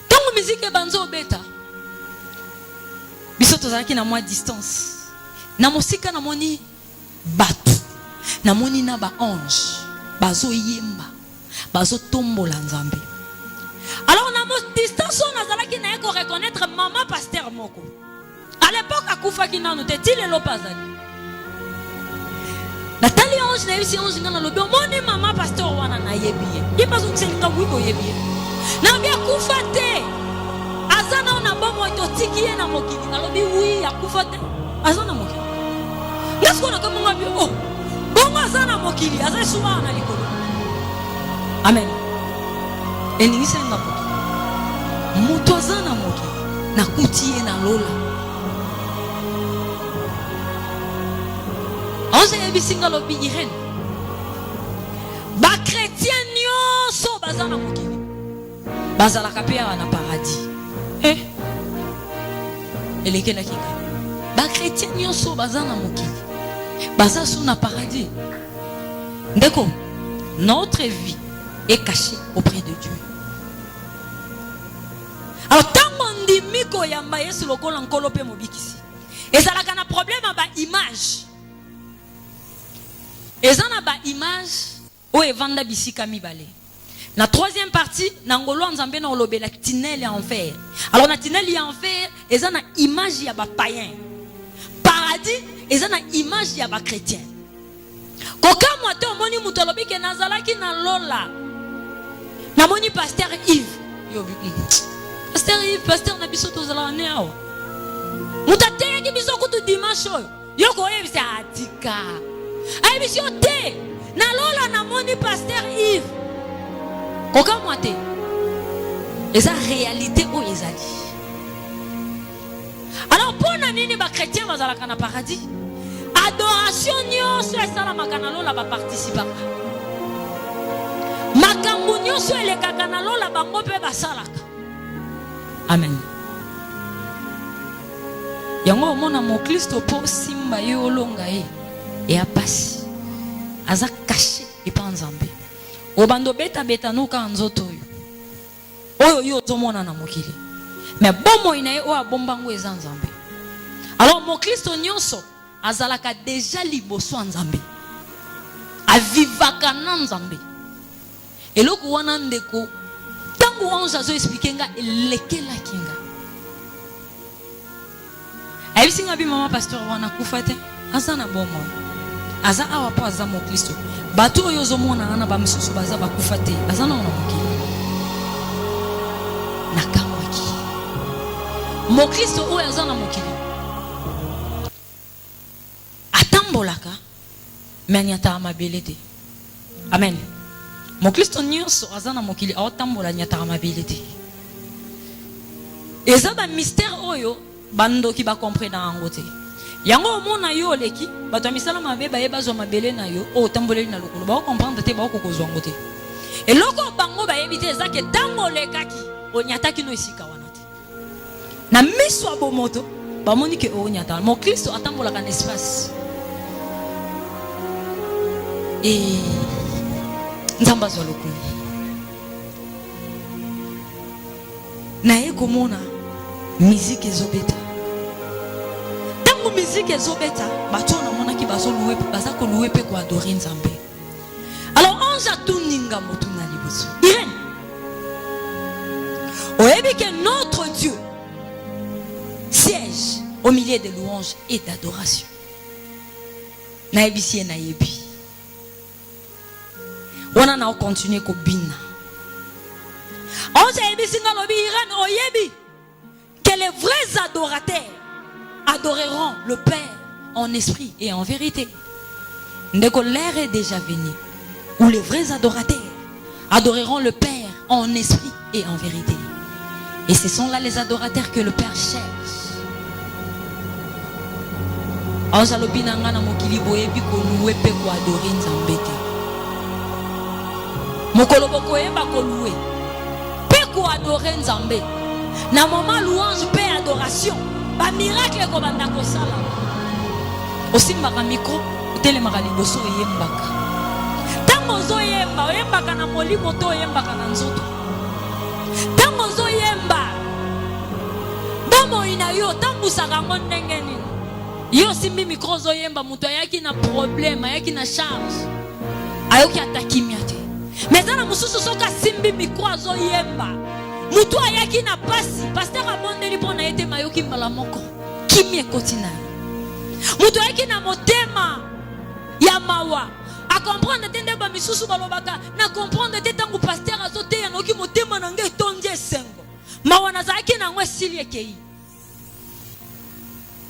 tango musique banzo beta biso tozalaki na mwa distance na mosika na moni batu na moni na ba ange bazo yemba bazo tombola nzambe alors na mo distance on azalaki na ko reconnaître maman pasteur moko à l'époque akufaki nanu te tilelo pazali natali ange na yebisi ange ngana lobi moni maman pasteur wana na yebiye yebazo tselinga wiko yebiye na bia kufa te azana ona bomo itotikie na mokili alobi oui akufa te azana mokili lasko na kama ngabi oh bongo azana mokili azai suwa na likolo amen eningisa nga muto azana mokili na kutie na lola onze ebisinga lobi Irene ba chrétien nyonso bazana mokili bazala kapia na paradis eleke na kika ba chrétien nyonso bazana mokili baza sous na paradis ndeko notre vie est caché auprès de Dieu. Alors, tant qu'on dit Miko Yamba Yesu lokola nkolope mobikisi. Et ça a un problème avec l'image. Et ça a une image où est vanda bisika mibale. La troisième partie, Nangolo Nzambe na olobe la tinel et enfer. Alors la tinel et enfer, et ça a une image ya ba païen. Paradis, et ça a une image ya ba chrétien. Koka mwate omoni mutolobi ke nazalaki na lola. Na moni pasteur Yves. Pasteur Yves, pasteur na biso tozala ne awa. Mutateye ki biso kutu dimanche oyo. Yoko Yves c'est atika. Ay biso te. Na lola na moni pasteur Yves. Koka mwate. Eza réalité o ezali. Alors pour nini ba chrétien bazalaka na paradis. Adoration nyonso esalamaka na lola ba participa. Makambo nyonso elekaka na lola bango pe basalaka. Amen. Yango omona mo Kristo po simba yo longa e apasi. Aza caché e pa nzambe. Obando beta nuka nzoto yo. Oyo yo tomona na mokili. Mais bomo ina o abombango eza nzambe. Alors mo Kristo nyonso azalaka déjà liboso nzambe. Avivaka na nzambe. Eloko wana ndeko tango ange azo expliquer elekela kinga. Ayisinga bi mama pasteur wana kufate azana bomo. Aza awa po aza mo Kristo. Bato oyo zomona na ba misusu baza bakufate. Azana ona mokili. Nakamwaki. Mo Kristo oyo azana mokili. Atambolaka menyata amabelete. Amen. Mon Christ nyonso azana mokili aotambola nyata mabilité. Eza ba mystère oyo bando ki ba comprendre angote. Yango mona yo leki bato misala mabe ba yeba zo mabele na yo o tamboleli na lokolo ba comprendre te ba ko kozwa ngote. Et loko bango ba yebite eza ke tango lekaki o nyata ki no isika wana te. Na miso abomoto ba moni ke o nyata. Mon Christ atambola kan espace. Et nzamba zwaluku na eko mona musique ezobeta tango musique ezobeta bato na mona ki bazo louer baza ko louer pe ko adorer nzambe. Alors ange atuninga motu na liboso Irène oyebi que notre Dieu siège au milieu des louanges et d'adoration. Na ebisi na yebi on a continué ko bina. On s'est dit singa lobi Irène oyebi que les vrais adorateurs adoreront le Père en esprit et en vérité. Ndeko l'heure est déjà venue où les vrais adorateurs adoreront le Père en esprit et en vérité. Et ce sont là les adorateurs que le Père cherche. On s'est lobi nanga na mokili boyebi ko louer pe ko adorer nzambe te. Mokolo boko yeba ko louer pe ko adorer nzambe na moment louange pe adoration ba miracle ko banda ko sala osimbaka micro otelemaka liboso yembaka tango zo yemba oyembaka na molimo to oyembaka na nzoto tango zo yemba bomo ina yo tango saka ndenge nini yo simbi micro zo yemba muto yaki na problème yaki na charge ayoki atakimia te. Mais dans la mususu soka simbi mikwa zo yemba mutu ayaki na pasi pasteur abondeli pona ete mayoki mbala moko kimi ekoti na mutu ayaki na motema ya mawa a comprendre tende ba misusu balobaka na comprendre te tangu pasteur azote ya noki motema na ngai tonje sengo mawa na zaki na ngwe sili ekei.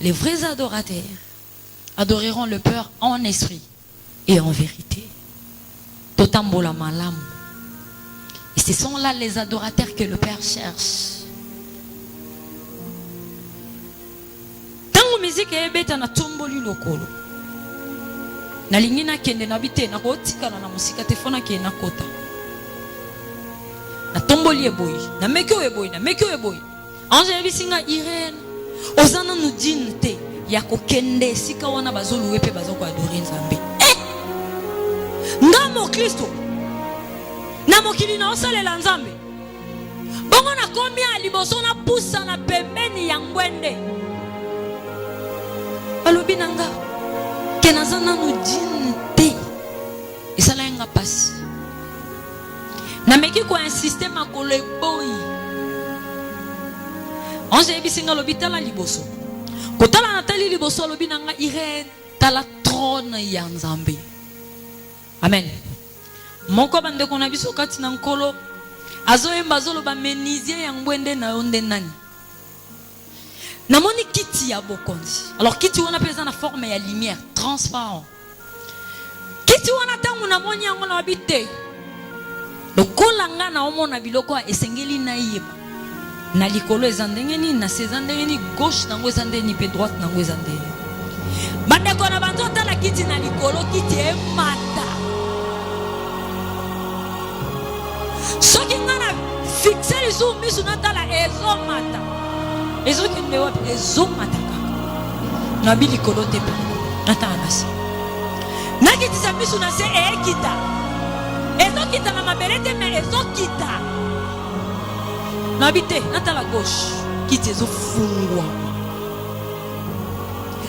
Les vrais adorateurs adoreront le Père en esprit et en vérité. Totambola malam. Et ce sont là les adorateurs que le Père cherche. Tango musique ebeta na tomboli lokolo. Na lingina kende na bite na kotika na musika tefona ke na kota. Na tomboli eboyi, na mekyo eboyi, na mekyo eboyi. Ange bisinga Irène. Ozana nous dinte ya kokende sika wana bazolu wepe bazoko adorer nzambe. Ngamo Kristo na mokili na osalela nzambe bongo na komi a liboso na pusa na pembeni ya ngwende alobi nanga ke naza nanu dine te esala yenga pasi nameki koinsiste makolo eboyi onze yebisinga alobi tala liboso kotala na tali liboso alobi nanga ire tala trône ya nzambe. Amen. Moko bandeko na biso kati na nkolo azoyemba azoloba menisier ya ngwende na onde nani namoni kiti ya bokonzi. Alors kiti wana pesa na forme ya lumière transparent. Kiti wana tangu na moni yango na habite lokola nga na omona biloko esengeli na yeba na likolo ezandengeni na sezandengeni gauche nango ezandeni pe droite nango ezandeni bandeko na banzo tala kiti na likolo kiti emata soki nga na fixe lisu misu natala ezomata ezokende wapi ezomata kaka na bilikolo te pa natala nasi nakiti sa misu na se ekita ezokita na mabele te me ezokita na bite natala gauche kiti ezofungwama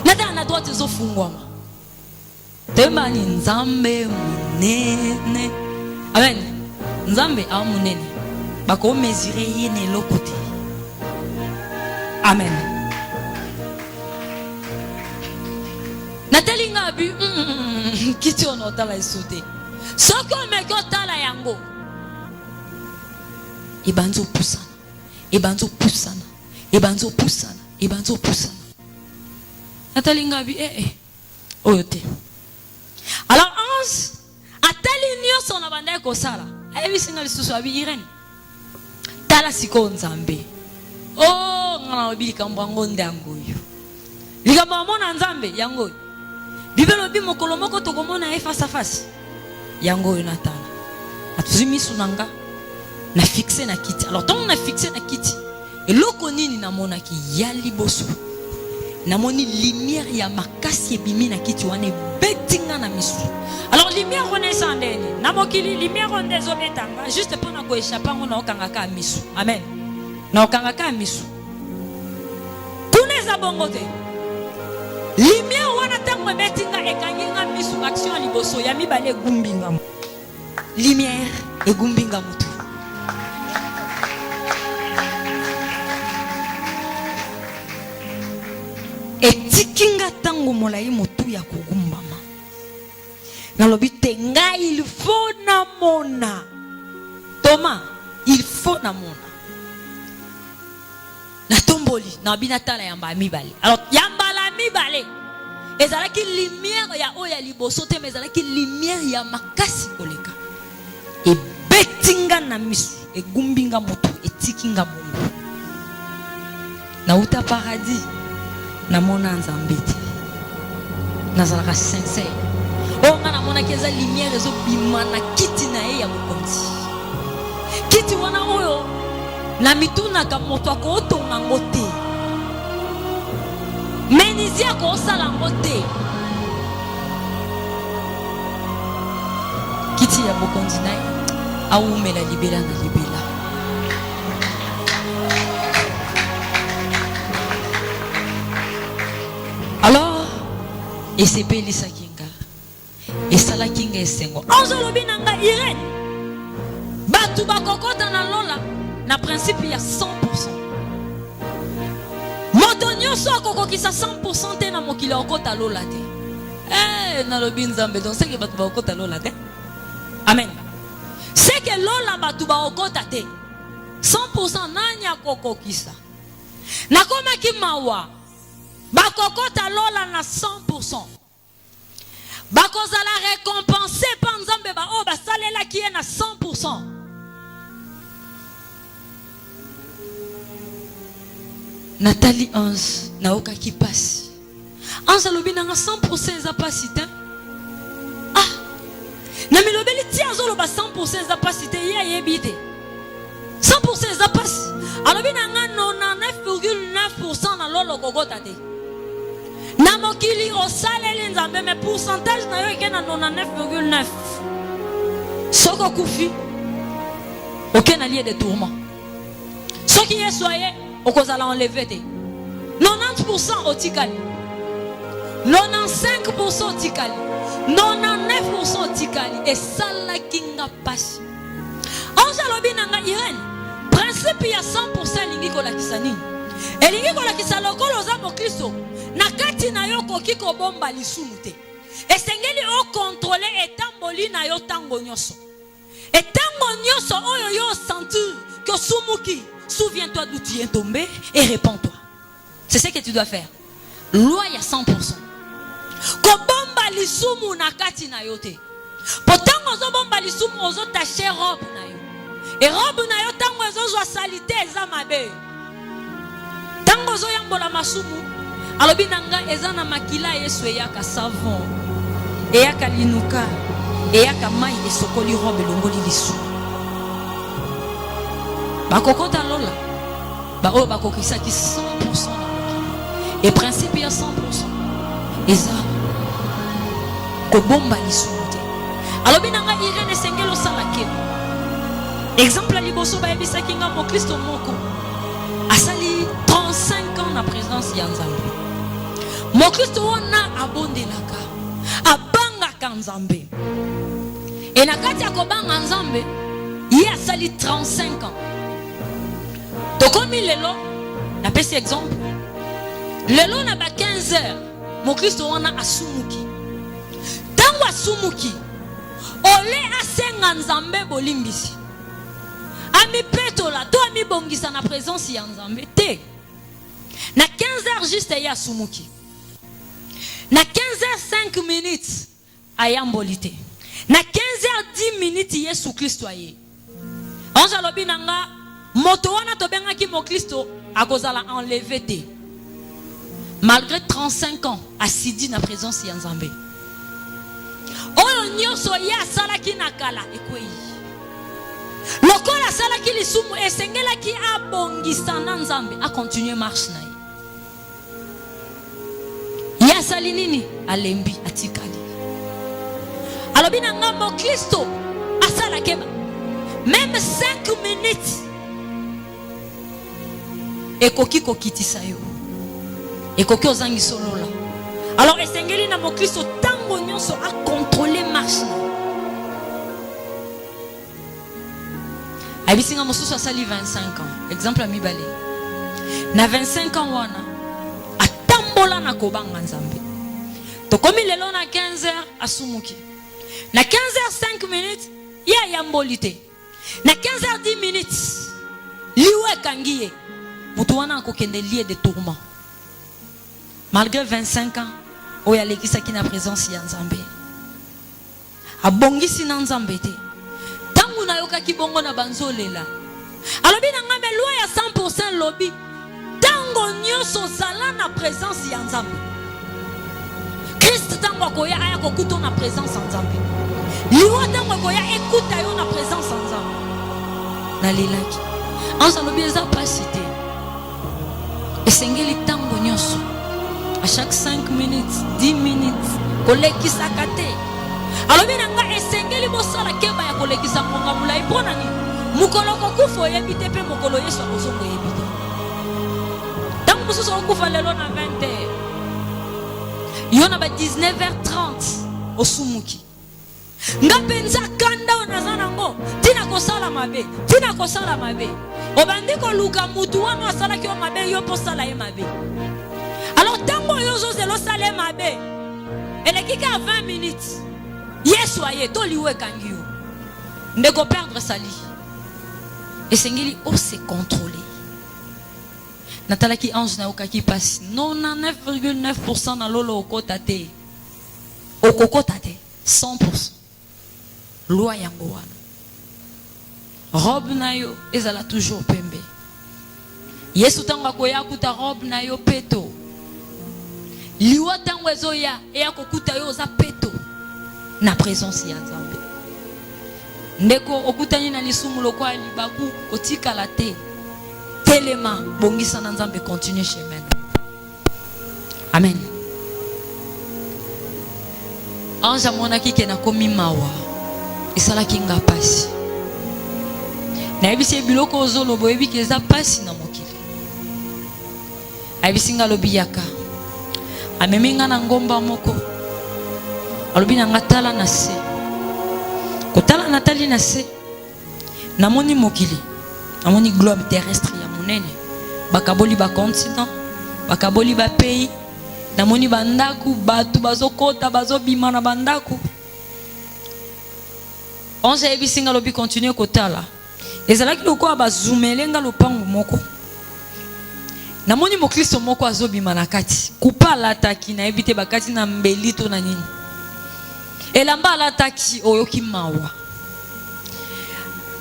natala na droite ezofungwama tema ni nzambe munene. Amen. Nzambe a munene bako mesurer yene lokote. Amen. Natali ngabi kiti ono tala isute soko meko tala yango ibanzo pusana ibanzo pusana ibanzo pusana ibanzo pusana natali ngabi oyote. Alors onze atali nyoso na banda ko sala ebi singa lisusu abi Irene tala siko nzambe ngana obi kambango ndango yo ligamba mona nzambe yango bibelo bi mokolo moko to komona face à face yango yo natala atuzimi sunanga na fixé na kiti. Alors tant on a fixé na kiti eloko nini na mona ki ya liboso na moni lumière ya makasi ebimi na kiti wane betinga na misu. Alors lumière on est sandeni na mokili lumière on des obetanga juste pour na ko échapper ngona okangaka misu. Amen. Na okangaka misu kuneza bongote lumière wana tango betinga ekanginga misu action liboso ya mibale gumbinga lumière egumbinga mutu. Etikinga tango molai motu ya kugumbama nalobi tenga il faut na mona Thomas il faut na mona na tomboli na binatala yamba mibale. Alors yamba la mibale ezalaki lumière ya oya liboso te mais ezalaki lumière ya makasi koleka e betinga na misu e gumbinga motu etikinga bongo na uta paradis na mona nzambe te nazalaka sincère nga na mona keza lumière ezo bima na kiti na ye ya bokonzi kiti wana oyo na mituna ka moto akotonga ngo te menizia ko osala ngo te kiti ya bokonzi na ye awumela libela na libela. Alors esepelisa kinga esala kinga esengo ozolobi nanga Irene batu bakokota na lola na principe ya 100%. Moto nyonso akokokisa 100% te na mokili okota lola te nalobi nzambe donc c'est que batu bakokota lola te. Amen. C'est que lola batu bakokota te 100% nani akokokisa nakomaki mawa bakokota lola na 100%. Bakozala récompensé par nzambe ba o basalela ki na 100%. Nathalie 11 naoka ki pasi. Anza lobi na 100% za pasi te. Na milobeli ti azolo ba 100% za pasi te ya yebite. 100% za pasi. Alobi na 99,9% na lolo kokota te. Na mokili osaleli nzambe mais pourcentage na yo eke na 99,9. Soko kufi aucun allié de tourment. Ce qui est soyez, au cause à l'enlever. 90% au tikali. 95% au tikali. 99% au tikali. Et ça la kinga passe. Ange lobi nanga Irène. Principe il y a 100% lingi kola kisani. Et lingi kola kisalo kolo za mo Kristo. Nakati na yo koki ko bomba lisunute. Et sengeli o contrôler etamboli na yo tango nyoso. Et tango nyoso oyo yo sentir que sumuki, souviens-toi d'où tu es tombé et réponds-toi. C'est ce que tu dois faire. Loi ya 100%. Ko bomba lisumu nakati na yo te. Potango zo bomba lisumu ozo tacher robe na yo. Et robe na yo tango zo zo salite eza mabe. Tango zo yambola masumu. Alobi nanga eza na makila yesu eyaka savon. Eyaka linuka. Eyaka mai esokoli robe longoli lisu. Bakokota lola. Ba o bakokisa ki 100% na makila. Et principe ya 100%. Eza ko bomba lisu te. Alobi nanga Irene sengelo sala kebo. Exemple liboso ba yebisa kinga mo Kristo moko. Asali 35 ans na présence ya Nzambe. Mo Kristo wana abondelaka. Abanga Nzambe. Et nakati ya kobanga Nzambe, il asali 35 ans. Tokomi lelo, na pesi exemple. Lelo na ba 15 heures, mo Kristo wana asumuki. Tango asumuki, ole asenga Nzambe bolimbisi. Ami petola, to ami bongisa na présence ya Nzambe te. Na 15 heures juste ya asumuki. Na 15 heures 5 minutes ayambolite. Na 15 heures 10 minutes Yesu Kristo aye. Anja lobi nanga moto wana to benga ki mo Kristo akozala enlevé te. Malgré 35 ans asidi na présence ya Nzambe. Oyo nyoso ya salaki nakala ekweyi. Lokola salaki lisumu esengela ki abongisa na Nzambe a continuer marche na ye. Ya sali nini alembi atikali. Alobi nanga mo Kristo asala keba même 5 minutes ekoki kokitisa yo ekoki ozangi solola. Alors esengeli na mo Kristo tango nyonso a contrôler marche na abisinga mosusu asali 25 ans. Exemple à mibale na 25 ans wana atambola na kobanga Nzambe. Tokomi lelo na 15 heures asumuki. Na 15 heures 5 minutes ya yambolite. Na 15 heures 10 minutes liwe kangiye. Mutu wana akokende lié de tourment. Malgré 25 ans oya lekisa ki na présence ya Nzambe. Abongisi na Nzambe te. Tangu na yoka kibongo na banzolela. Alobi na ngame loi ya 100% lobi. Tango nyoso zala na présence ya Nzambe. Christ tango akoya aya kokuto na présence ya Nzambe. Liwa tango akoya ekuta yo na présence ya Nzambe. Na lilaki. Anza lobi eza pasite. Esengeli tango nyoso. À chaque 5 minutes, 10 minutes, kolekisa kate. Alobi nanga esengeli bosala keba ya kolekisa monga mulai pona ni. Mukolo kokufo yebite pe mukolo Yesu akozongo yebite. Tango mususu okufa lelo na 20h. Yona ba 19h30 osumuki. Ngapenza kanda onazana ngo tina kosala mabe, tina kosala mabe. Obandi ko luka mutu wana asala ki o mabe yo posala ye mabe. Alors tango yozo zelo sale mabe. Elekika à 20 minutes. Yesu aye to liwe kangiyo. Ndeko perdre sali. Et sengeli o se contrôler. Natala ki ange na okaki passe 99,9% na lolo okota te. Okokota te 100%. Loi yango wana. Robe na yo ezala toujours pembe. Yesu tango akoya kuta robe na yo peto. Liwa tango ezoya eya kokuta yo za peto na présence ya Nzambe. Ndeko okutani na lisumu lokwa libaku kotika la te. Telema bongisa na Nzambe continue chemin. Amen. Anja mona kike na komi mawa. Esala kinga pasi. na yebisi biloko ozolo boyebi ke eza pasi na mokili. Ayebisi nga lobi yaka amemi nga na ngomba moko alobi na nga tala na se. Kotala natali na se namoni mokili, namoni globe terrestre ya monene, bakaboli ba continent, bakaboli ba pays, namoni bandaku batu bazokota bazobima na bandaku. On s'est yebisi nga lobi continue kotala ezalaki lokola bazumelenga lopango moko. Namoni mokristo moko azobima na kati kupa alataki na ebite bakati na mbelito na nini elamba alataki oyoki mawa.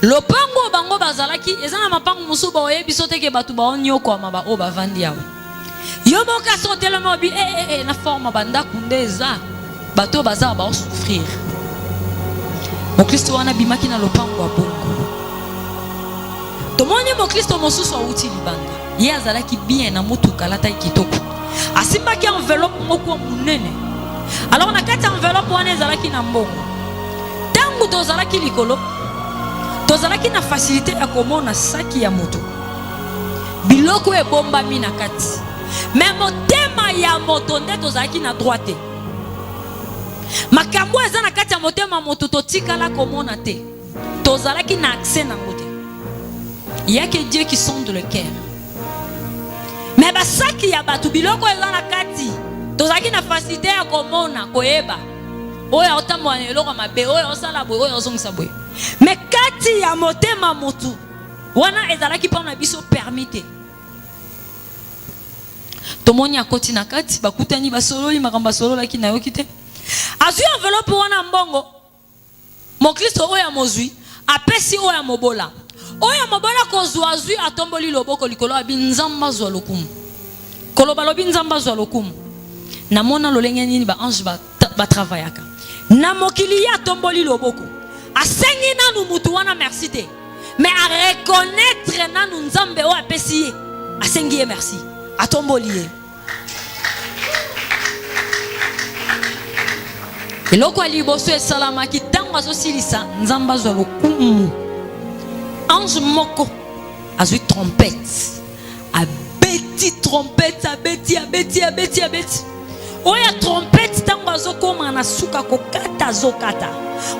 Lopango bango bazalaki eza na mapango musu ba oyebi sote ke batu baonyoko ama o bavandi yawe yo boka sotela mobi na forma banda kundeza bato baza ba souffrir. Mokristo wana bimaki na lopango wa bongo. Tomoni mokristo mosusu auti libanda ye azalaki bien na mutu kalata kitoko asimbaki enveloppe moko munene. Alors na kati enveloppe wana ezalaki na mbongo tangu tozalaki likolo tozalaki na facilité ya komona saki ya moto biloko ebombami na kati mais motema ya moto nde tozalaki na droite. Makambo eza na kati ya motema moto totikala komona te tozalaki na accès na ngote. Il y a que Dieu qui sonde le cœur. Mais basaki ya batu biloko eza na kati tozalaki na facilité ya komona koyeba oya otamwa eloko mabe oya osala boye oya ozongisa boye. Mais kati ya motema motu wana ezalaki pa na biso permité. Tomoni akoti na kati bakutani basololi makamba solo laki na yokite azui enveloppe wana mbongo mokristo oya mozui apesi oya mobola kozwa azui atomboli loboko likolo abi nzamba zwa lokumu koloba lobi nzamba zwa lokumu. Namona lolenge nini ba ange ba travaillaka na mokili ya tomboli loboko asengi nanu mutu wana merci te mais a reconnaître nanu nzambe o apesi ye asengi ye merci atomboli ye. Eloko aliboso esalamaki tango azosilisa nzamba zwa lokumu ange moko azui trompette abeti trompette abeti oya trompette tango azokoma na suka kokata azokata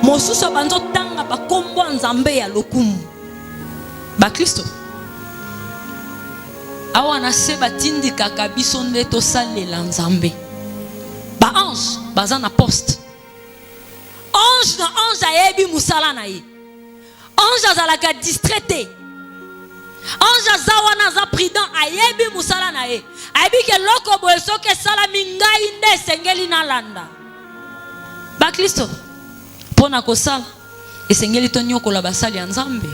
mosusu banzo tanga bakombo nzambe ya lokumu. Bakristo awa na se batindika kabiso nde tosalela nzambe. Ba ange baza na poste ange na ange ayebi musala na ye. Ange azalaka distraité ange azawa na za prudent ayebi musala na ye ayebi ke loko boye soki sala mingai nde esengeli na landa. Bakristo pona kosala esengeli tonyokola basali ya nzambe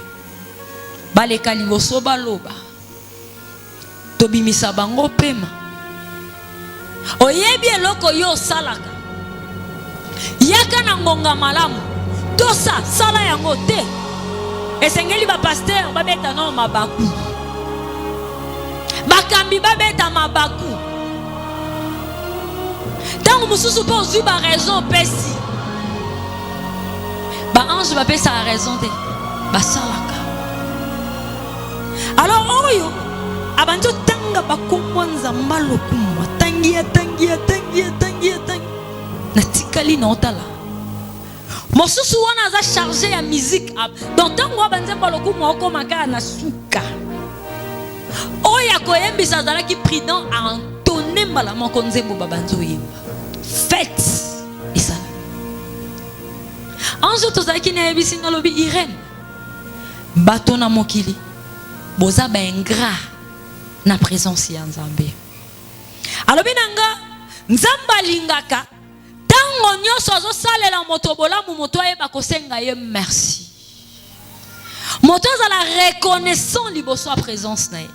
baleka liboso baloba tobimisa bango pema oyebi eloko yo salaka yaka na ngonga malamu tosa sala yango te. Esengeli ba pasteur babeta no mabaku bakambi babeta mabaku tango mususu po zui ba raison pesi ba ange ba pesa raison te basalaka. Alors oyo abanjo tanga bakomwa nzamba lokumu tangi na tikali na otala mosusu wana aza chargé ya musique donc tango abanzemba lokumu okomaka na suka oya koyembisa azalaki prudent a entonner mbala moko nzembo babanzo yemba fête isala anjo tozalaki na yebisi nga lobi Irène bato na mokili boza ba ingrat na présence ya nzambe alobi nanga nzamba alingaka tango nyonso azosalela moto bolamu moto ayeba kosenga ye merci moto azala reconnaissant liboso ya présence na ye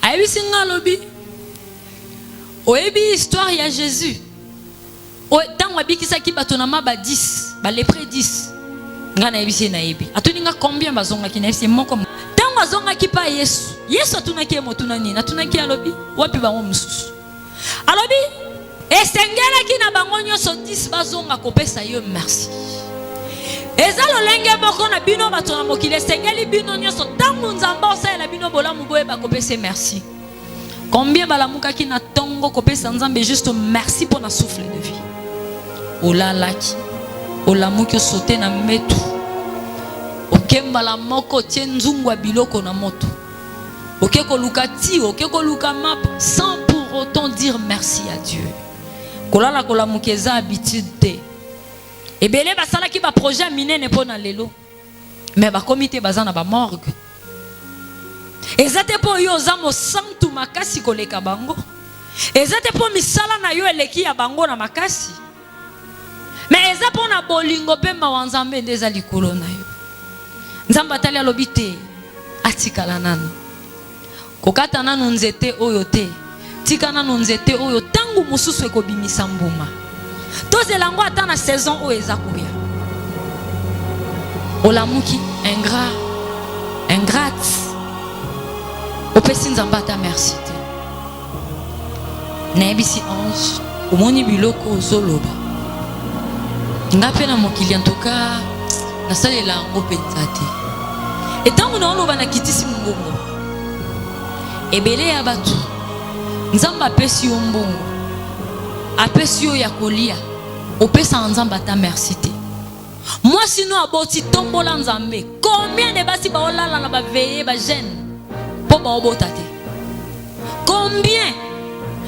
ayebisi nga alobi oyebi histoire ya Jésus tango abikisaki bato na maba 10 balepre 10 nga nayebisi nayebi atuni nga combien bazongaki nayebisi moko tango azongaki pa Yesu atunaki ye motuna nini atunaki alobi wapi bango mosusu alobi esengelaki na bango nyonso 10 bazonga kopesa yo merci eza lolenge moko na bino bato na mokili esengeli bino nyonso tangu nzambe osalela bino bolamu boyeba kopesa merci. Combien balamukaki na tongo kopesa nzambe juste merci pour na souffle de vie. Olalaki olamuki osote na metu okembala moko tie nzungwa biloko na moto okeko luka ti okeko luka map sans pour autant dire merci à Dieu. Kolala kolamuki eza habitude te. Ebele basalaki ba projet minene po na lelo mais ba comité bazana ba morgue. Ezate po yo zamo santu makasi koleka bango. Ezate po misala na yo eleki ya bango na makasi. Mais eza po na bolingo pe mawanzambe ndeza likolo na yo. Nzamba atali alobi te atikala nanu. Kokata nanu nzete oyo te. Tika nanu nzete oyo tangu mususu ekobimisa mbuma. Tozelango ata na saison oyo eza koya. Olamuki ingrate. Opesi nzamba ata merci te. Naebisi ange omoni biloko ozoloba. Ngape na mokili en tout cas nasalela yango penza te. Etango na oloba na kitisi mbongo. Ebele ya batu nzamba apesi yo mbongo. Apesi yo ya kolia. Opesa nzamba ata merci te. Moi sinon aboti tombola nzambe. Combien de basi ba olala na ba veiller ba jeune po ba obota te. Combien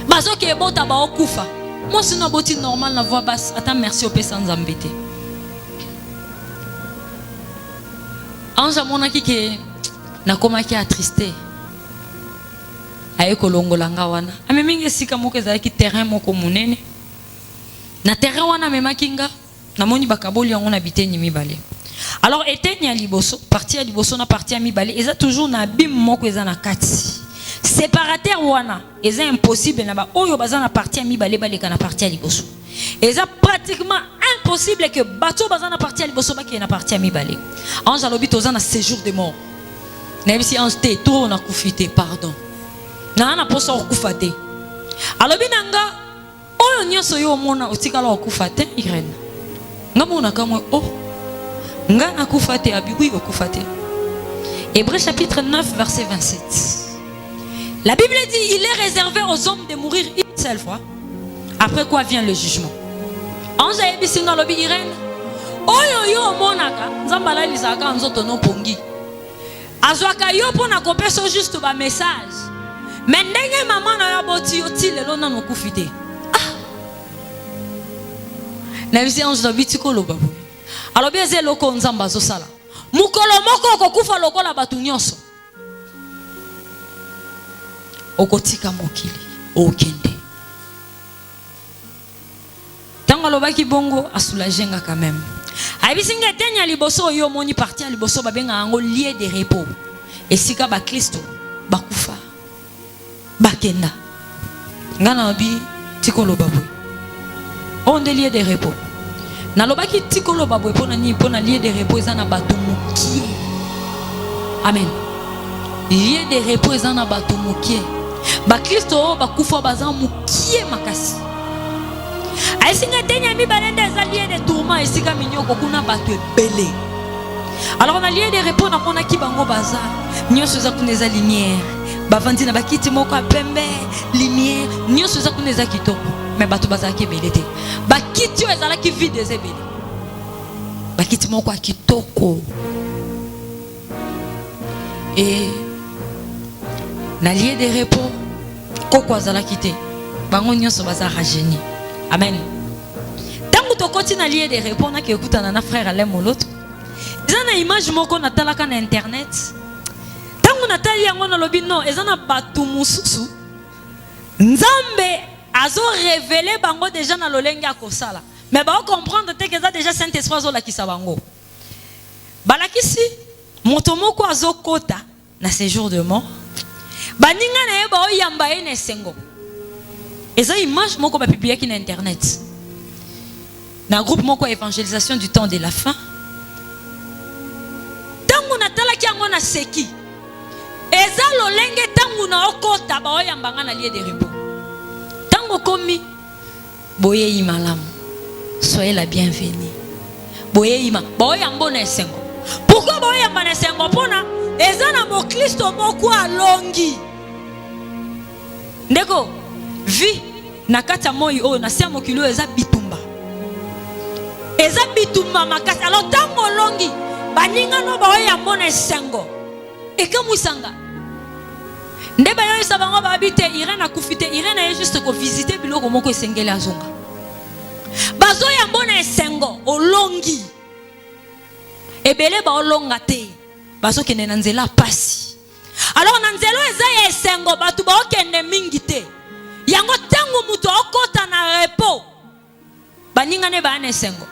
bazo ke bota ba okufa. Moi sinon aboti normal na voix basse ata merci opesa nzambe te. Anja monaki ke nakomaki attristé. Aye kolongola nga wana. Amemingi sika moko ezalaki terrain moko munene. Na terrain wana memaki nga namoni bakaboli yango na biteni mibale. Alors eteni ya liboso, parti ya liboso na parti ya mibale, eza toujours na bim moko eza na kati. Séparateur wana, eza impossible na ba oyo baza na parti ya mibale baleka na parti ya liboso. Eza pratiquement impossible que bato baza na parti ya liboso baki na parti ya mibale. Ange alobi toza na séjour de mort. Na bisi ange te to na kufite pardon. Na posa okufa te. Alobi nanga oyo nyonso yo mona otikala okufa te Irene. Nga mona kamwe nga nakufa te abiwi okufa te. Hébreux chapitre 9 verset 27. La Bible dit il est réservé aux hommes de mourir une seule fois. Après quoi vient le jugement. Ange ebisinga lobi Irene. Oyo yo monaka nzambala lisaka nzoto no pongi. Azwaka yo pona kopesa juste ba message. Mais ndenge maman na yo boti oti lelo na nokufite. Na bisi ange do bitiko loba. Alors bien c'est loko nzamba zo sala. Mukolo moko kokufa lokola batu nyonso. Okotika mokili okende. Tango lobaki bongo asulajenga quand même. Abisinga tenya liboso yo moni parti ya liboso babenga yango lieu de repos. Esika ba Kristo bakufa. Bakenda. Ngana bi tikolo babwe. On de lieu de repos. Na lobaki tikolo babwe pona ni pona lieu de repos ezana bato mukie. Amen. Lieu de repos ezana bato mukie. Ba Kristo bakufa baza mukie makasi. Aisinga tenya mi balende za lieu de tourment esika minyoko kuna bato ebele. Alors na lieu de repos na kona ki bango baza. Nyonso za kuneza lumière. Bavandi na bakiti moko apembe lumière nyonso za kuneza kitoko. Mais bato bazaki belete. Bakiti yo ezalaki vide ezebele. Bakiti moko akitoko. Et na lieu de repos koko azalaki te. Bango nyonso bazaka génie. Amen. Tango tokoti na lieu de repos na kekutana na frère Alain Moloto. Ezana image moko na talaka na internet. Tango natali yango na lobi no ezana batu mususu. Nzambe azo révéler bango déjà na lolenge akosala. Mais ba comprendre te que ça déjà Saint-Esprit zo la kisa bango. Balakisi moto moko azo kota na séjour de mort. Baninga na yeba oyamba ene sengo. Eza image moko ba publier ki na internet. Na groupe moko évangélisation du temps de la fin. Tango na talaki yango na seki. Eza lolenge tango na okota ba oyamba nga na lieu de repos. Tango komi boye imalamu. Soyez la bienvenue. boyeima boyamba na esengo. Pourquoi boyamba na esengo? Pona eza na mo Kristo moko alongi. Ndeko vi na kata moi o na sia mokili eza bitumba. Eza bitumba makasi. Alors tango longi baninga no boyamba na esengo. Ekamusanga. Ndeba yo sabango babite Irene akufite Irene est juste ko visiter biloko moko esengeli azonga. Bazo ya mbona esengo olongi. Ebele ba olonga te. Bazo kende na nzela pasi. Alors na nzela eza ya esengo batu ba okende mingi te. Yango tangu muto okota na repos. Baninga ne ba na esengo.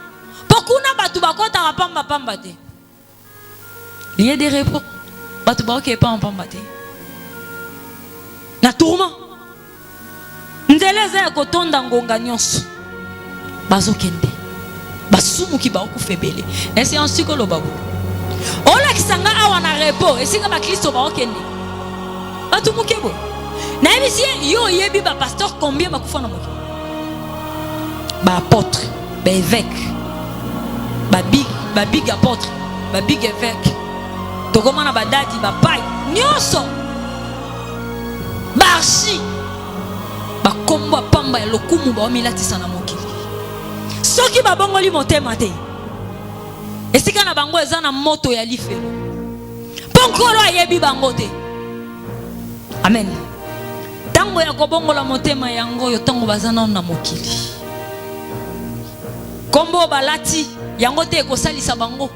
Pokuna batu bakota pamba pamba te. Lieu de repos. Batu ba oke pamba te. Na tourment. Nzeleza ya kotonda ngonga nyonso. Bazo kende. Basumu ki ba okufebele. Ese ansiko lo babu. Ola kisanga awa na repos. Esinga ba Kristo ba okende. Batu mukebo. Na ebisi yo yebi ba pasteur combien ba kufa na moki. Ba apôtre, ba évêque. Ba big apôtre, ba big évêque. Tokomana ba dadi ba pai. Nyonso. Barchi bakombo pamba ya lokumu ba omilatisa na mokili soki babongoli motema te esika na bango eza na moto ya lifelo ponkolo ayebi bango te. Amen. Tango ya kobongola motema yango yo tango bazana na mokili kombo balati yango te ekosalisa bango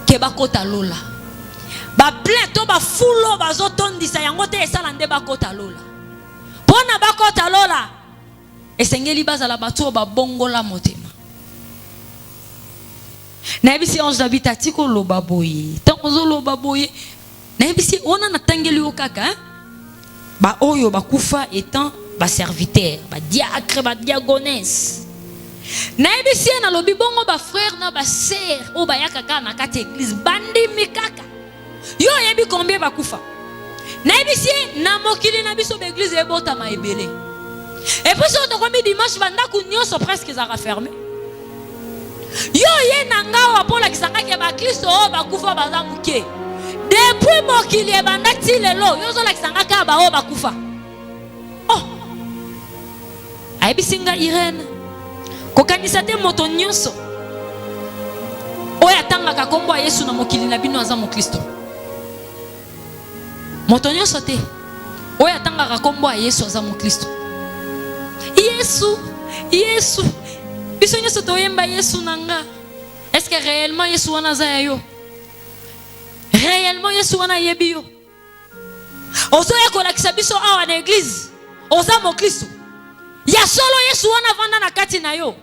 ke bakota lola. Ba plein to ba fulo bazotondisa yango te esala nde bakota lola. Pona bakota lola esengeli bazala bato ba bongola motema. Na ebisi onge d'habitati ko loba boye. Tango zo loba boye. Na ebisi ona na tangeli okaka ba oyo bakufa étant ba serviteur, ba diacre, ba diagonesse. Na ebisi na lobi bongo ba frère na ba sœur o ba yakaka na kati église bandi mikaka. Yo yebi combien bakufa. Na ebisi na mokili na biso l'église ebota ma ebele. Et puis si on te dimanche banda ku nyonso presque za fermé. Yo ye nanga wa pola kisanga ke ba Kristo o bakufa baza muke. Depuis mokili ebanda ti lelo yo zo la kisanga ka ba o bakufa. Oh. Ayebisi nga Irene. Kokanisa te moto nyonso. Oya tanga ka kombo Yesu na mokili na bino aza mo Kristo. Moto nyonso te oyo atangaka kombo ya Yesu aza mo Kristo. Yesu biso nyonso toyemba Yesu nanga. Est-ce que réellement Yesu wana za yo? Réellement Yesu wana yebi yo? Ozo ya kolakisa biso awa na église oza mo Kristo. Ya solo Yesu wana vanda na kati na yo.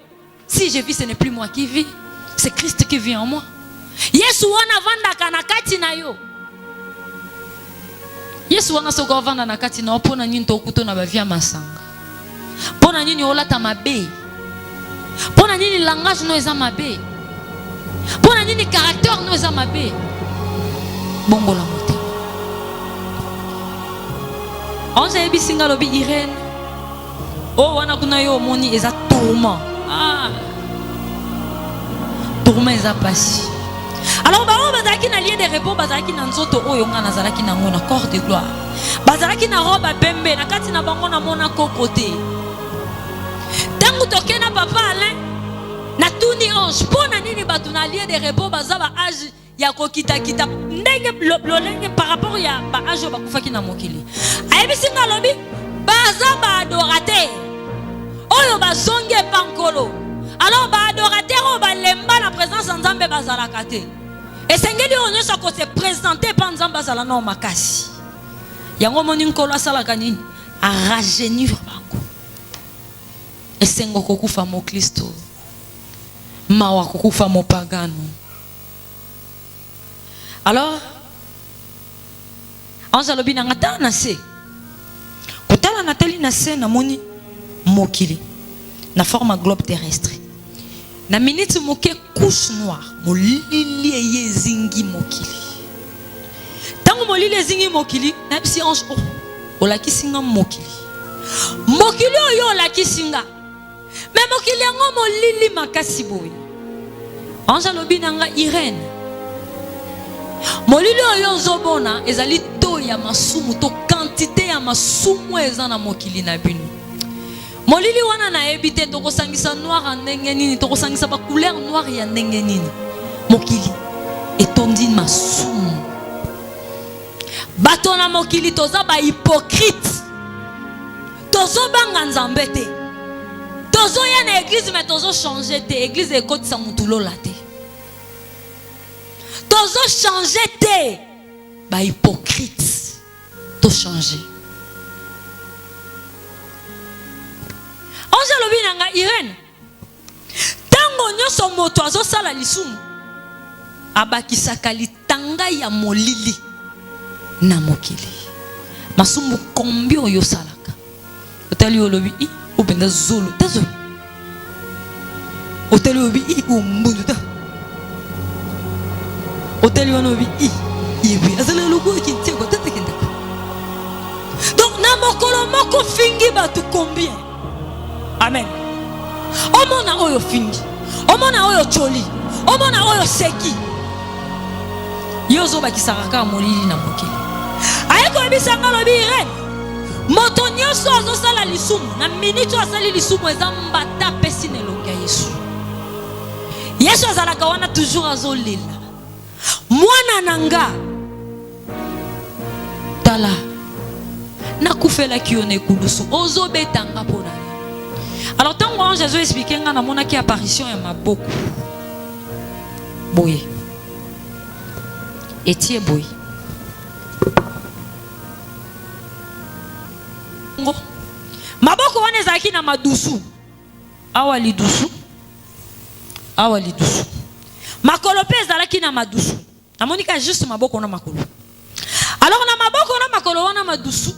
Si je vis, ce n'est plus moi qui vis, c'est Christ qui vit en moi. Yesu wana vanda kana kati na yo. Yesu wana soko vanda na kati na opona nini to kuto na bavia masanga. Pona nini olata mabe. Pona nini langage no eza mabe. Pona nini caractère no eza mabe. Bongo la mote. Onza ebi singa lobi Irene. Oh wana kuna yo moni eza tourment. Ah. Tourment eza pasi. Alors ba bazaki na lieu de repos bazaki na nzoto oyo nga nazalaki na ngona corps de gloire. Bazalaki na robe pembe na kati na bango na mona kokote. Tangu tokena papa Alain na tuni ange pona nini batu na lieu de repos bazaba âge ya kokita kita ndenge lolenge par rapport ya ba âge bakufaki na mokili. Ayebisi nga lobi bazaba adorateur. Oyo bazonge pankolo. Alors ba adorateur o ba lemba na présence nzambe bazala kate. Et sengeli onyo sa ko se présenter pa nzamba zala na makasi. Yango moni nkolo asala kanini a rajeunir bango. Et sengo kokufa mo Kristo. Mawa kokufa mo pagano. Alors anza lobi na ngata na se. Kotala Nathalie na se na moni mokili na forme globe terrestre. Na minute moke couche noire molili ezingi mokili. Tango molili ezingi mokili na bisi ange o la kisinga mokili. Mokili oyo la kisinga. Mais mokili yango molili makasi boy. ange alobi nanga Irène molili oyo zobona ezali to ya masumu to quantité ya masumu eza na mokili na bino molili wana na ebite to kosangisa noir ndenge nini to kosangisa ba couleur noire ya ndenge nini mokili etondi masumu bato na mokili toza ba hypocrite tozo banga nzambe te tozo ya na église mais tozo changer te église ekotisa mutu lola te tozo changer te ba hypocrite to changer ange lobi nanga Irène tango nyoso moto azo sala lisumu abakisaka litanga ya molili na mokili masumu combien oyo salaka otali olobi i obenda zolo tazo otali olobi i umbundu ta otali olobi i ibi azala logo kintieko tata kinda donc na mokolo moko fingi batu combien amen omona oyo fingi omona oyo choli omona oyo seki yozo bakisaka ka molili na mokili ayeko ebisanga lobi Irène moto nyonso azosala lisumu na minute asali lisumu eza mbata pesi na elongi ya Yesu azalaka wana toujours azolela mwana nanga tala nakufelaki yo na ekulusu ozobetanga mpona alors tango ange Jésus expliqué nga namonaki apparition ya maboko boye etie boye maboko wana ezalaki na madusu awa lidusu makolo mpe ezalaki na madusu namonika juste maboko na makolo alors na maboko na makolo wana madusu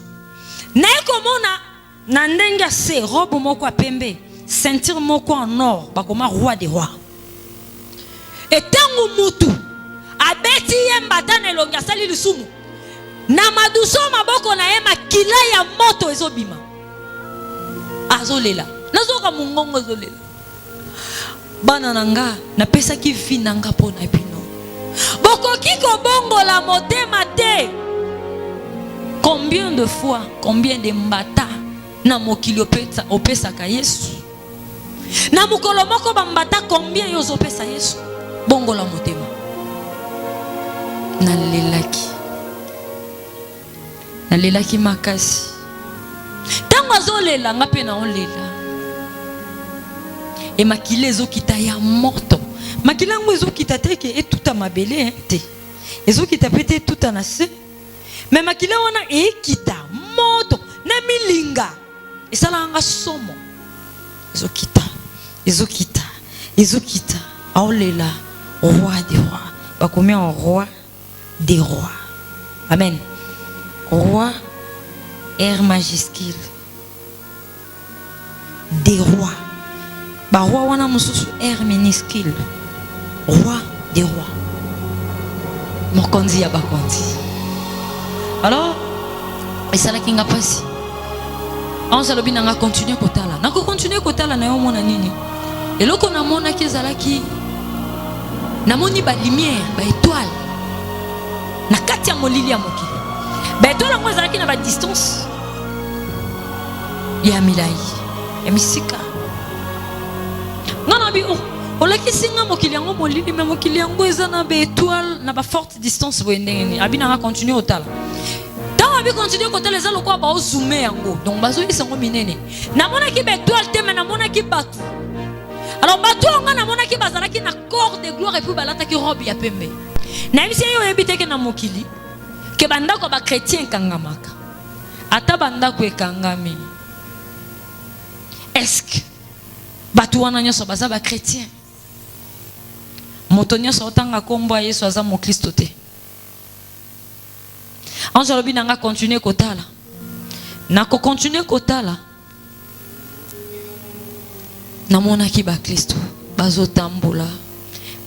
naye komona na ndenge ya se robe moko ya pembe ceinture moko en or bakoma roi des rois etango mutu abeti ye mbata na elongi asali lisumu na maduso maboko na ye makila ya moto ezobima azolela nazoka mungongo azolela bana nanga napesaki vi nanga mpona bino bokoki kobongola motema te combien de fois combien de mbata na mokili opesaka Yesu na mokolo moko bambata combien yo ozopesa Yesu bongola motema nalelaki makasi tango azolela nga mpe naolela e makila ezokita ya moto makila yango ezokita te ke etuta mabele te ezokita pe te etuta na se me makila wana ekita moto na milinga esalanga somo ezokita aolela roi des rois bakomi en roi des rois amen roi R majuscule des rois ba roi wana mususu R minuscule roi des rois mokonzi ya bakonzi alors esalaki nga pasi ange alobi nanga continue kotala nako continue kotala na yo mona nini eloko namonaki ezalaki namoni ba lumière ba étoile na kati ya molili ya mokili ba étoile yango ezalaki na ba distance ya milai ya misika ngana bi olakisi nga mokili yango molili me mokili yango eza na ba étoile na ba forte distance boye ndenge abi nanga continue kotala tango abi continue kotala eza lokwa ba ozume yango donc bazoyisa ngo minene namonaki ba étoile te me namonaki bato alors bato nga namonaki bazalaki na corps de gloire et puis balataki robe ya pembe na bisi yo ebiteke na mokili ke bandako ba chrétien kangamaka ata bandako ekangami est-ce que bato wana nyonso baza ba chrétien moto nyonso otanga kombo ya Yesu aza mo Kristo te ange alobi nanga continue kotala nako continue kotala namonaki ba Kristo bazotambola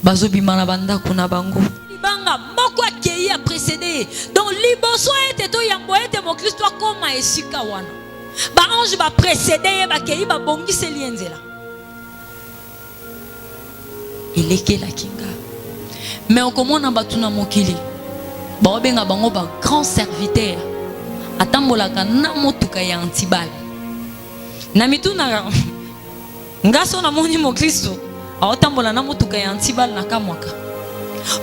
bazobima na bandako na bango libanga moko akei a précédé donc liboso ete to yango ete mo Kristo akoma esika wana ba ange ba précédé ba kei ba bongiseli enzela eleke la kinga. Mais okomona batu na mokili ba benga bango ba grand serviteur atambolaka na motuka ya antibal na mituna ngaso na moni mo Kristo aotambola na motuka ya antibal na kamwaka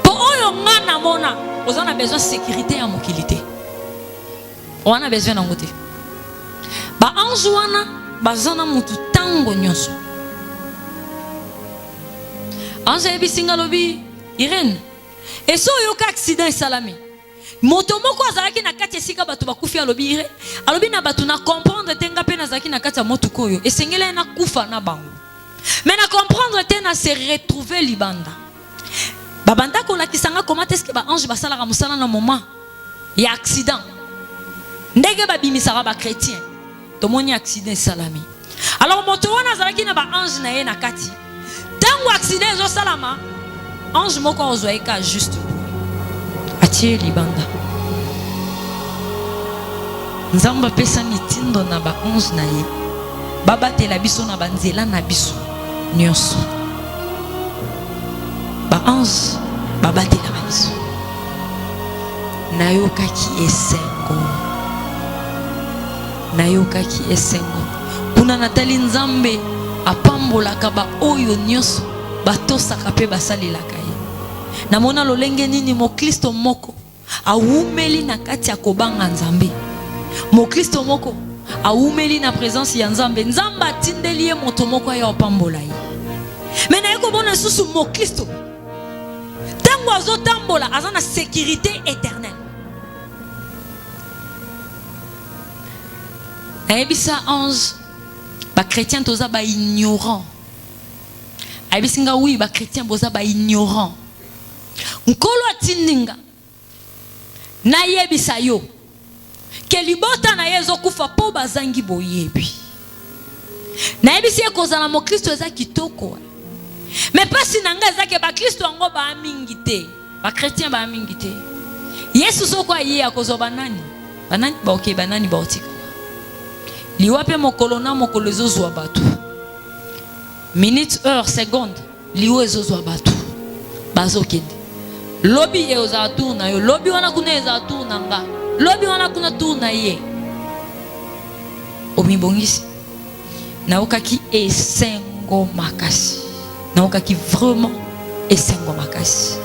po oyo ngana mona ozana besoin sécurité ya mokilité wana besoin na ngote ba ange wana bazana mutu tango nyonso ange ebisinga lobi Irene eso yoka accident salami moto moko azalaki na kati esika bato bakufi alobi ire alobi na bato na comprendre tenga pe nazalaki na kati ya motuka oyo esengela na kufa na bango mais na comprendre te na se retrouver libanda babanda ko lakisanga comment est-ce que ba ange basalaka musala na moment ya accident ndege babimisaka ba chrétien tomoni accident salami alors moto wana azalaki na ba ange na ye na kati tango accident zo salama ange moko ozoeka juste atie libanda nzamba pesa mitindo na ba ange na ye babatela biso na banzela na biso nyonso ba ange babatela biso nayokaki esengo kuna natali nzambe apambolaka ba oyo nyonso batosaka pe basalelaka ye namona lolenge nini mo Kristo moko awumeli na kati ya kobanga nzambe mo Kristo moko awumeli na présence ya nzambe nzamba atindeli ye moto moko ya opambola ye mais na yeko bona susu mo Kristo tango azotambola azana sécurité éternelle Aibisa ange ba chrétien toza ba ignorant aibisinga oui ba chrétien boza ba ignorant nkolo atindinga na yebisa yo ke libota na yezo kufa po bazangi boyebi na yebisi ekozala mo Kristo eza kitoko mais pasi nanga eza ke ba Kristo ngo ba mingite ba chrétien ba mingite Yesu soko aye akozo banani ba okay banani ba otika liwape mokolo na mokolo ezozwa batu minute heure seconde liwo ezozwa batu bazokende lobi eoza tu na yo lobi wana kuna eza tu na nga lobi wana kuna tu na ye omibongisi naokaki esengo makasi naokaki vraiment esengo makasi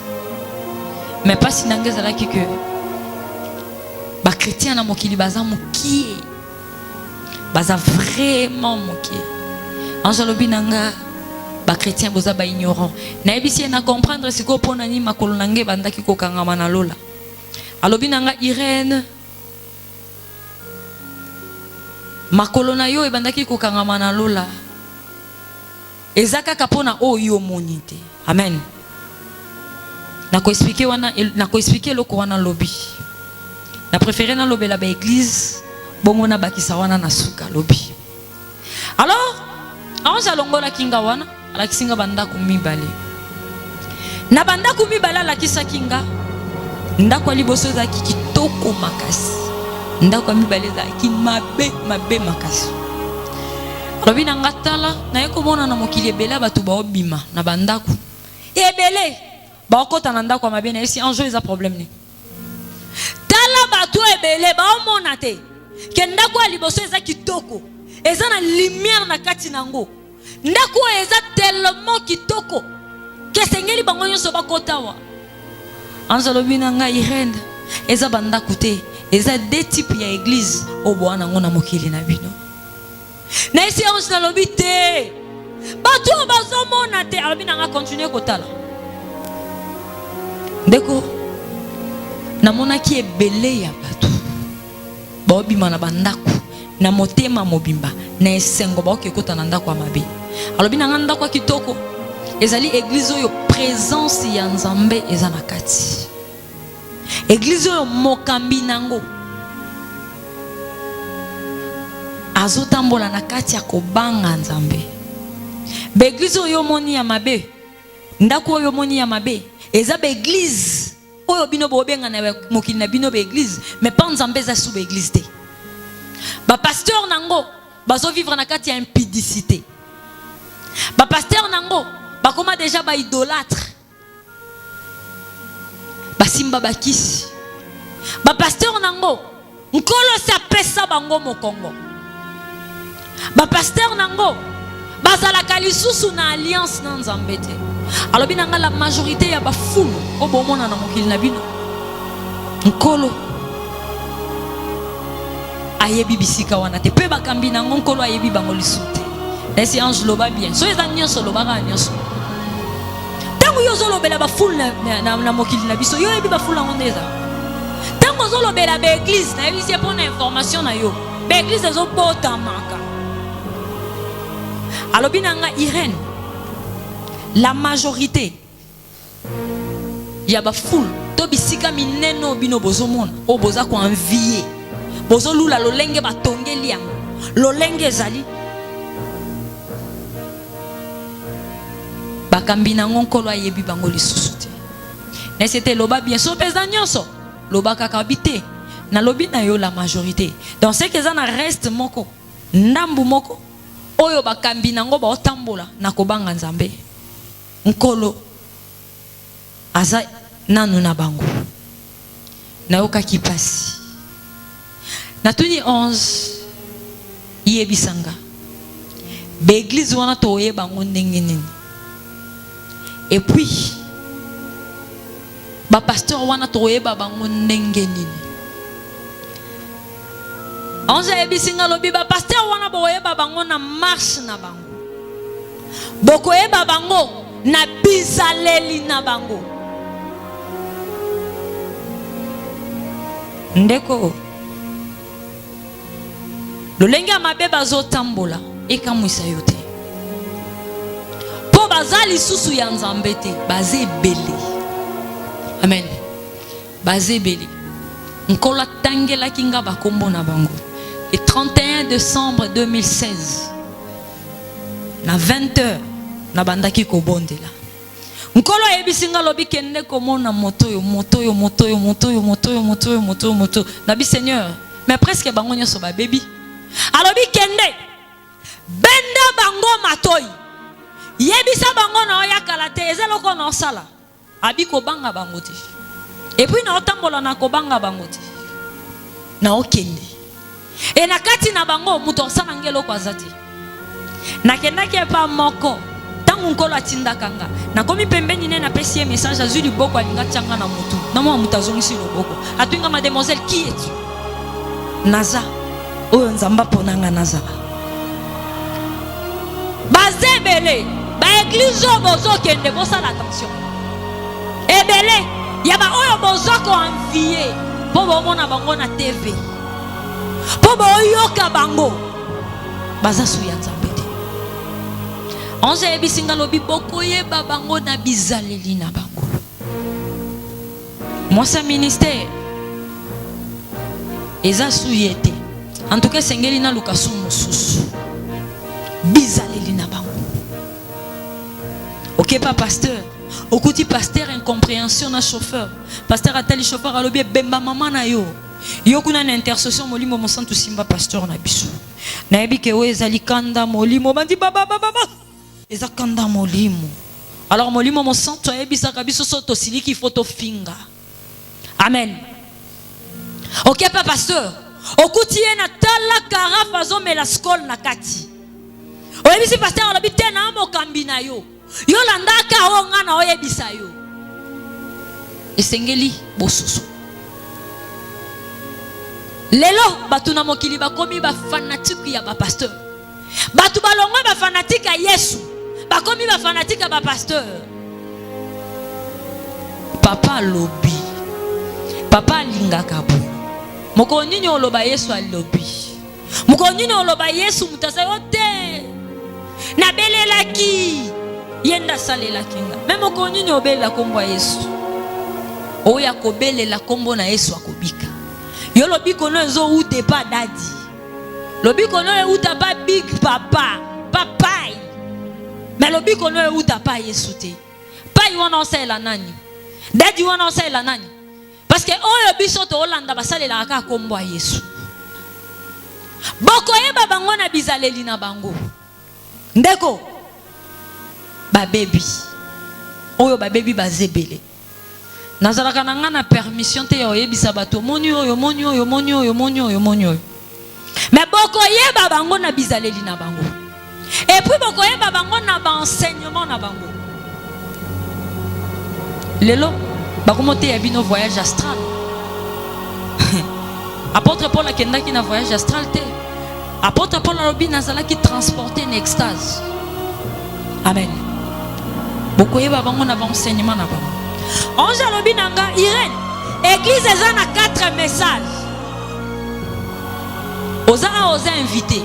mais pas si nangeza laki que ba chrétien na mokili baza mokie baza vraiment mokie anjalobi nanga ba chrétien boza ba ignorant na ebisi na comprendre siko pona ni makolo nange bandaki ko kangama na lola alobi nanga Irene makolo na yo ebandaki ko kangama na lola ezaka kapona oyo monite amen na ko expliquer loko wana lobi na préféré na lobela ba église bongo na bakisa wana na suka lobi alors anza longola kinga wana ala kisinga banda kumibale na banda kumibale ala kisa kinga ndako liboso za kitoko makasi ndako mibale za ki mabe makasi lobi na ngatala na yeko mona na mokili ebele batu ba obima na bandako ebele ba okota na ndako mabe na esi enjeu eza problème ni tala batu ebele ba omona te ke ndako liboso eza kitoko eza na lumière na kati nango ndako eza tellement kitoko ke sengeli bango nyonso bakotawa anzalobi na nga Irene eza bandako te eza deux types ya église obwana ngo na mokili na bino na esi ange na lobi te bato bazomona te alobi na nga continuer kotala ndeko namonaki ebele ya bato baobima na bandako na motema mobimba na esengo baoke kota na ndako ya mabe alobi na nga ndako kitoko ezali église oyo présence ya nzambe eza na kati église oyo mokambi nango azotambola na kati ya kobanga nzambe ba église oyo moni ya mabe ndako oyo moni ya mabe eza ba église oyo bino bobenga na mokili na bino ba église mais pas nzambe eza sous ba église te ba pasteur nango bazo vivre na kati ya impudicité ba pasteur nango bakoma déjà ba idolâtre, basimba bakisi, ba pasteur nango nkolo sa pesa bango mokongo, ba pasteur nango bazalaka lisusu na alliance na Nzambe te. Alors binanga la majorité ya ba fulu o bomona na mokili na bino nkolo ayebi bisika wana te pe bakambi nango nkolo ayebi bango lisusu te. Esi ange loba bien so eza nyonso lobaka nyonso tango yo zolobela ba fulu na mokili na biso yo yebi ba fulu ngo ndeza tango zolobela ba église na yebi pour na information na yo ba église ezo botamaka. Alors binanga Irène la majorité ya ba foule to bisika mineno bino bozomona o boza ko envier bozolula lolenge batongeli yango lolenge ezali bakambi nango nkolo ayebi bango lisusu te. Mais c'était loba bien so pesa nyonso loba kaka bité na lobi na yo la majorité dans ce que ça na reste moko ndambu moko oyo bakambi nango ba otambola na kobanga Nzambe nkolo aza nanu na bango na yoka kipasi na tuni 11 yebisanga be église wana to yeba ngo ndenge nini et puis ba pasteur wana to yeba bango ndenge nini 11 yebisinga lobi ba pasteur wana bo yeba bango na marche na bango boko yeba bango na bizaleli na bango. Ndeko lolenge mabe bazo tambola ekamwisa yote po bazali susu ya Nzambe te baze bele. Amen. Baze bele nkola tangela kinga bakombo na bango le 31 décembre 2016 na 20h na bandaki ko bondela nkolo yebisinga lobi kende komona moto na bi Seigneur mais presque bango nyoso ba baby alobi kende benda bango matoi yebisa bango na oya kalate ezeloko na osala abi ko banga bango te et puis na otambola na ko banga bango te na okende e na kati na bango muto osala ngelo kwa zati na kendaki pa moko tangu nkolo atinda kanga na komi pembeni ne na pesi message azuli boko alinga tanga na mutu na mwa mutazongisi loboko atwinga mademoiselle qui es-tu naza oyo Nzamba ponanga naza bazebele ba église bozo kende bosala attention ebele ya ba oyo bozo ko envier po bomona bango na TV po boyoka bango bazasu ya Nzambe te. Onze ebisinga lobi boko yeba bango na bizaleli na bango. Moi sa ministère eza suyete en tout cas sengeli na lukasu mususu bizaleli na bango. OK pas pasteur okuti pasteur incompréhension na chauffeur pasteur atali chauffeur alobi bemba mama na yo yokuna na intercession molimo mosantu simba pasteur na biso na ebike we ezali kanda molimo bandi baba eza kanda molimo alors molimo mosantu ayebisa kabiso soto siliki photo finga. Amen. OK pas pasteur okuti na tala karafa zo mela skol na kati oyebisi pasteur alobi tena mo kambina yo landaka onga na oyebisa yo esengeli bosusu lelo batu na mokili bakomi ba fanatique ya ba pasteur batu balongwe ba fanatique ya Yesu bakomi ba fanatique ya ba pasteur. Papa lobi papa lingaka bo moko nini oloba Yesu alobi moko nini oloba Yesu mutasa yote na belelaki yenda salela kinga même moko nini obela kombo ya Yesu oya kobelela kombo na Yesu akobika yo lobi kono ezo ute pa dadi lobi kono e uta pa big papa papai mais lobi kono e uta pa Yesu te pa you wana osela nani dadi wana osela nani parce que oyo biso to olanda basalela ka kombo ya Yesu boko yeba bango na bizaleli na bango ndeko ba baby oyo ba baby bazebele nazalaka na ngana permission te yo yebisa bato moni oyo mais boko yeba bango na bizaleli na bango et puis boko yeba bango na ba enseignement na bango lelo bakomote ya bino voyage astral apôtre Paul akendaki na voyage astral te apôtre Paul alobi nazalaki transporter en extase amen boko yeba bango na ba enseignement na bango ange alobi nanga Irène église eza na 4 messages oza invité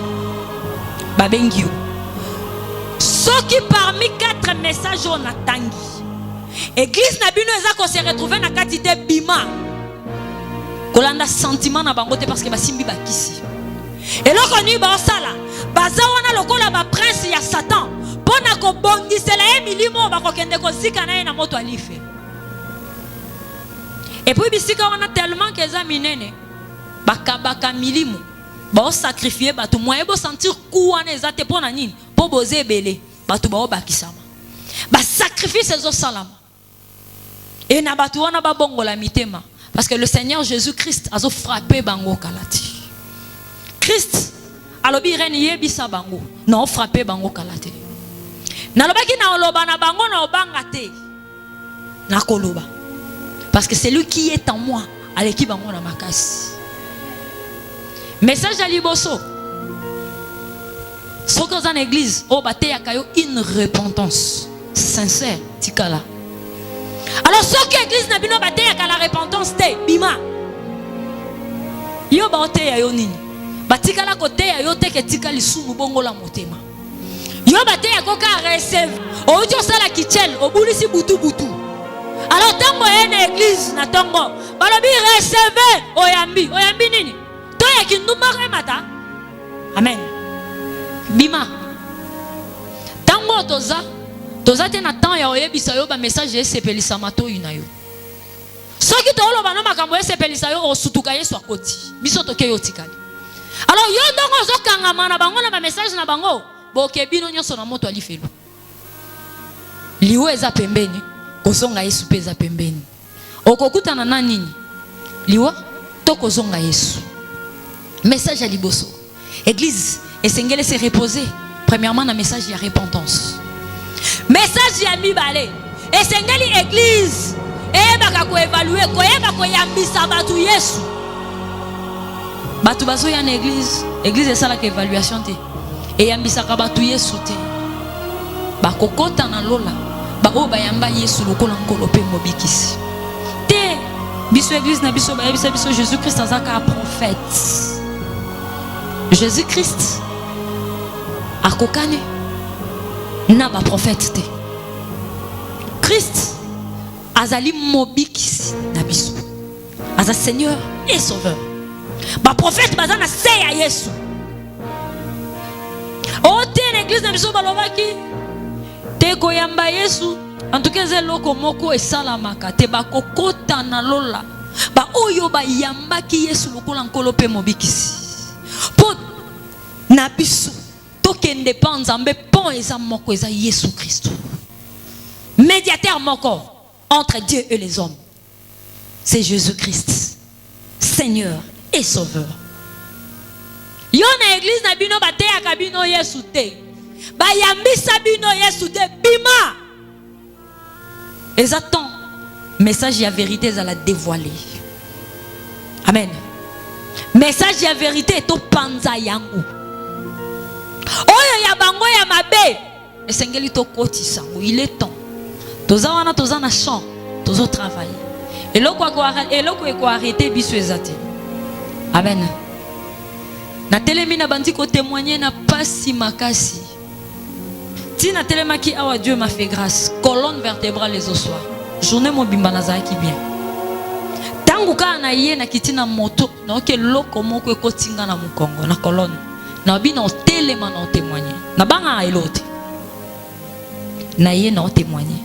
babengi yo soki parmi 4 messages on atangi église na bino eza ko se retrouver na quantité bima kolanda sentiment na bango te parce que basimbi bakisi eloko ni ba sala baza wana lokola ba prince ya Satan pona ko bongisela ye milimo ba ko kende ko zika na ye na moto alife et puis bisika wana tellement que eza minene bakabaka milimo ba sacrifier bato moye bo sentir kuwana eza te pona nini po boze belé bato ba obakisama ba sacrifice ezo salama et na bato wana ba bongola mitema parce que le Seigneur Jésus-Christ a frappé bango kalati Christ alobi reni yebisa bango na frappé bango kalati na lobaki na oloba na bango na obanga te na koloba parce que c'est lui qui est en moi aleki bango na makasi message à liboso soki oza na église o bateyaka yo une repentance sincère tikala alors soki église na bino bateyaka la repentance te bima yo baoteya yo nini batikala koteya yo te ke tika lisumu bongola motema yo bateya koka receive outi osala kichel obulisi butu alors tango ene église na tongo balobi receive oyambi nini toya kinduma remata amen bima tango toza te na temps ya oyebisa yo ba message esepelisa mato ina yo soki to oloba no makambo esepelisa yo osutuka Yesu akoti biso toke yo tikali alors yo ndongo zokanga na bango na ba message na bango boke bino nyoso na moto alifelo liwe eza pembeni kozonga Yesu peza pembeni okokutana na nini liwa to kozonga Yesu message à liboso église esengele se reposer premièrement na message ya repentance message ya mibale esengeli église baka ko évaluer ko yeba ko yambisa batu Yesu batu bazo ya na église esala ka évaluation te et yambisa ka batu Yesu te bakokota na lola ba o bayamba Yesu lokola nkolo pe mobikisi te biso église na biso ba biso Jésus-Christ azaka prophète Jésus-Christ akokane na ba prophète te Christ azali mobikisi na biso aza Seigneur et Sauveur ba prophète baza na se ya Yesu o te l'église na biso balobaki te koyamba Yesu en tout cas zeloko moko esalamaka te bakokota na lola ba oyo ba yambaki Yesu lokola nkolo pe mobikisi po na biso tokende pa nzambe pon eza moko eza Yesu Christ médiateur moko entre Dieu et les hommes c'est Jésus-Christ Seigneur et Sauveur yo na église na bino bateyaka bino Yesu te bayambisa bino Yesu te bima exactement message ya vérité za la dévoiler amen message ya vérité to panza yangu oyo ya bango ya mabe esengeli to kotisa il est temps toza wana toza na champ tozo travailler eloko eko arrêter biso ezate amen na telemi na bandi ko témoigner na pasi makasi ti na telemaki awa Dieu m'a fait grâce colonne vertébrale les ossoirs journée mobimba nazaki bien tangu ka na ye na kitina moto na oke loko moko ekotinga na mukongo na colonne na bino telema na témoigner na banga elote na ye na témoigner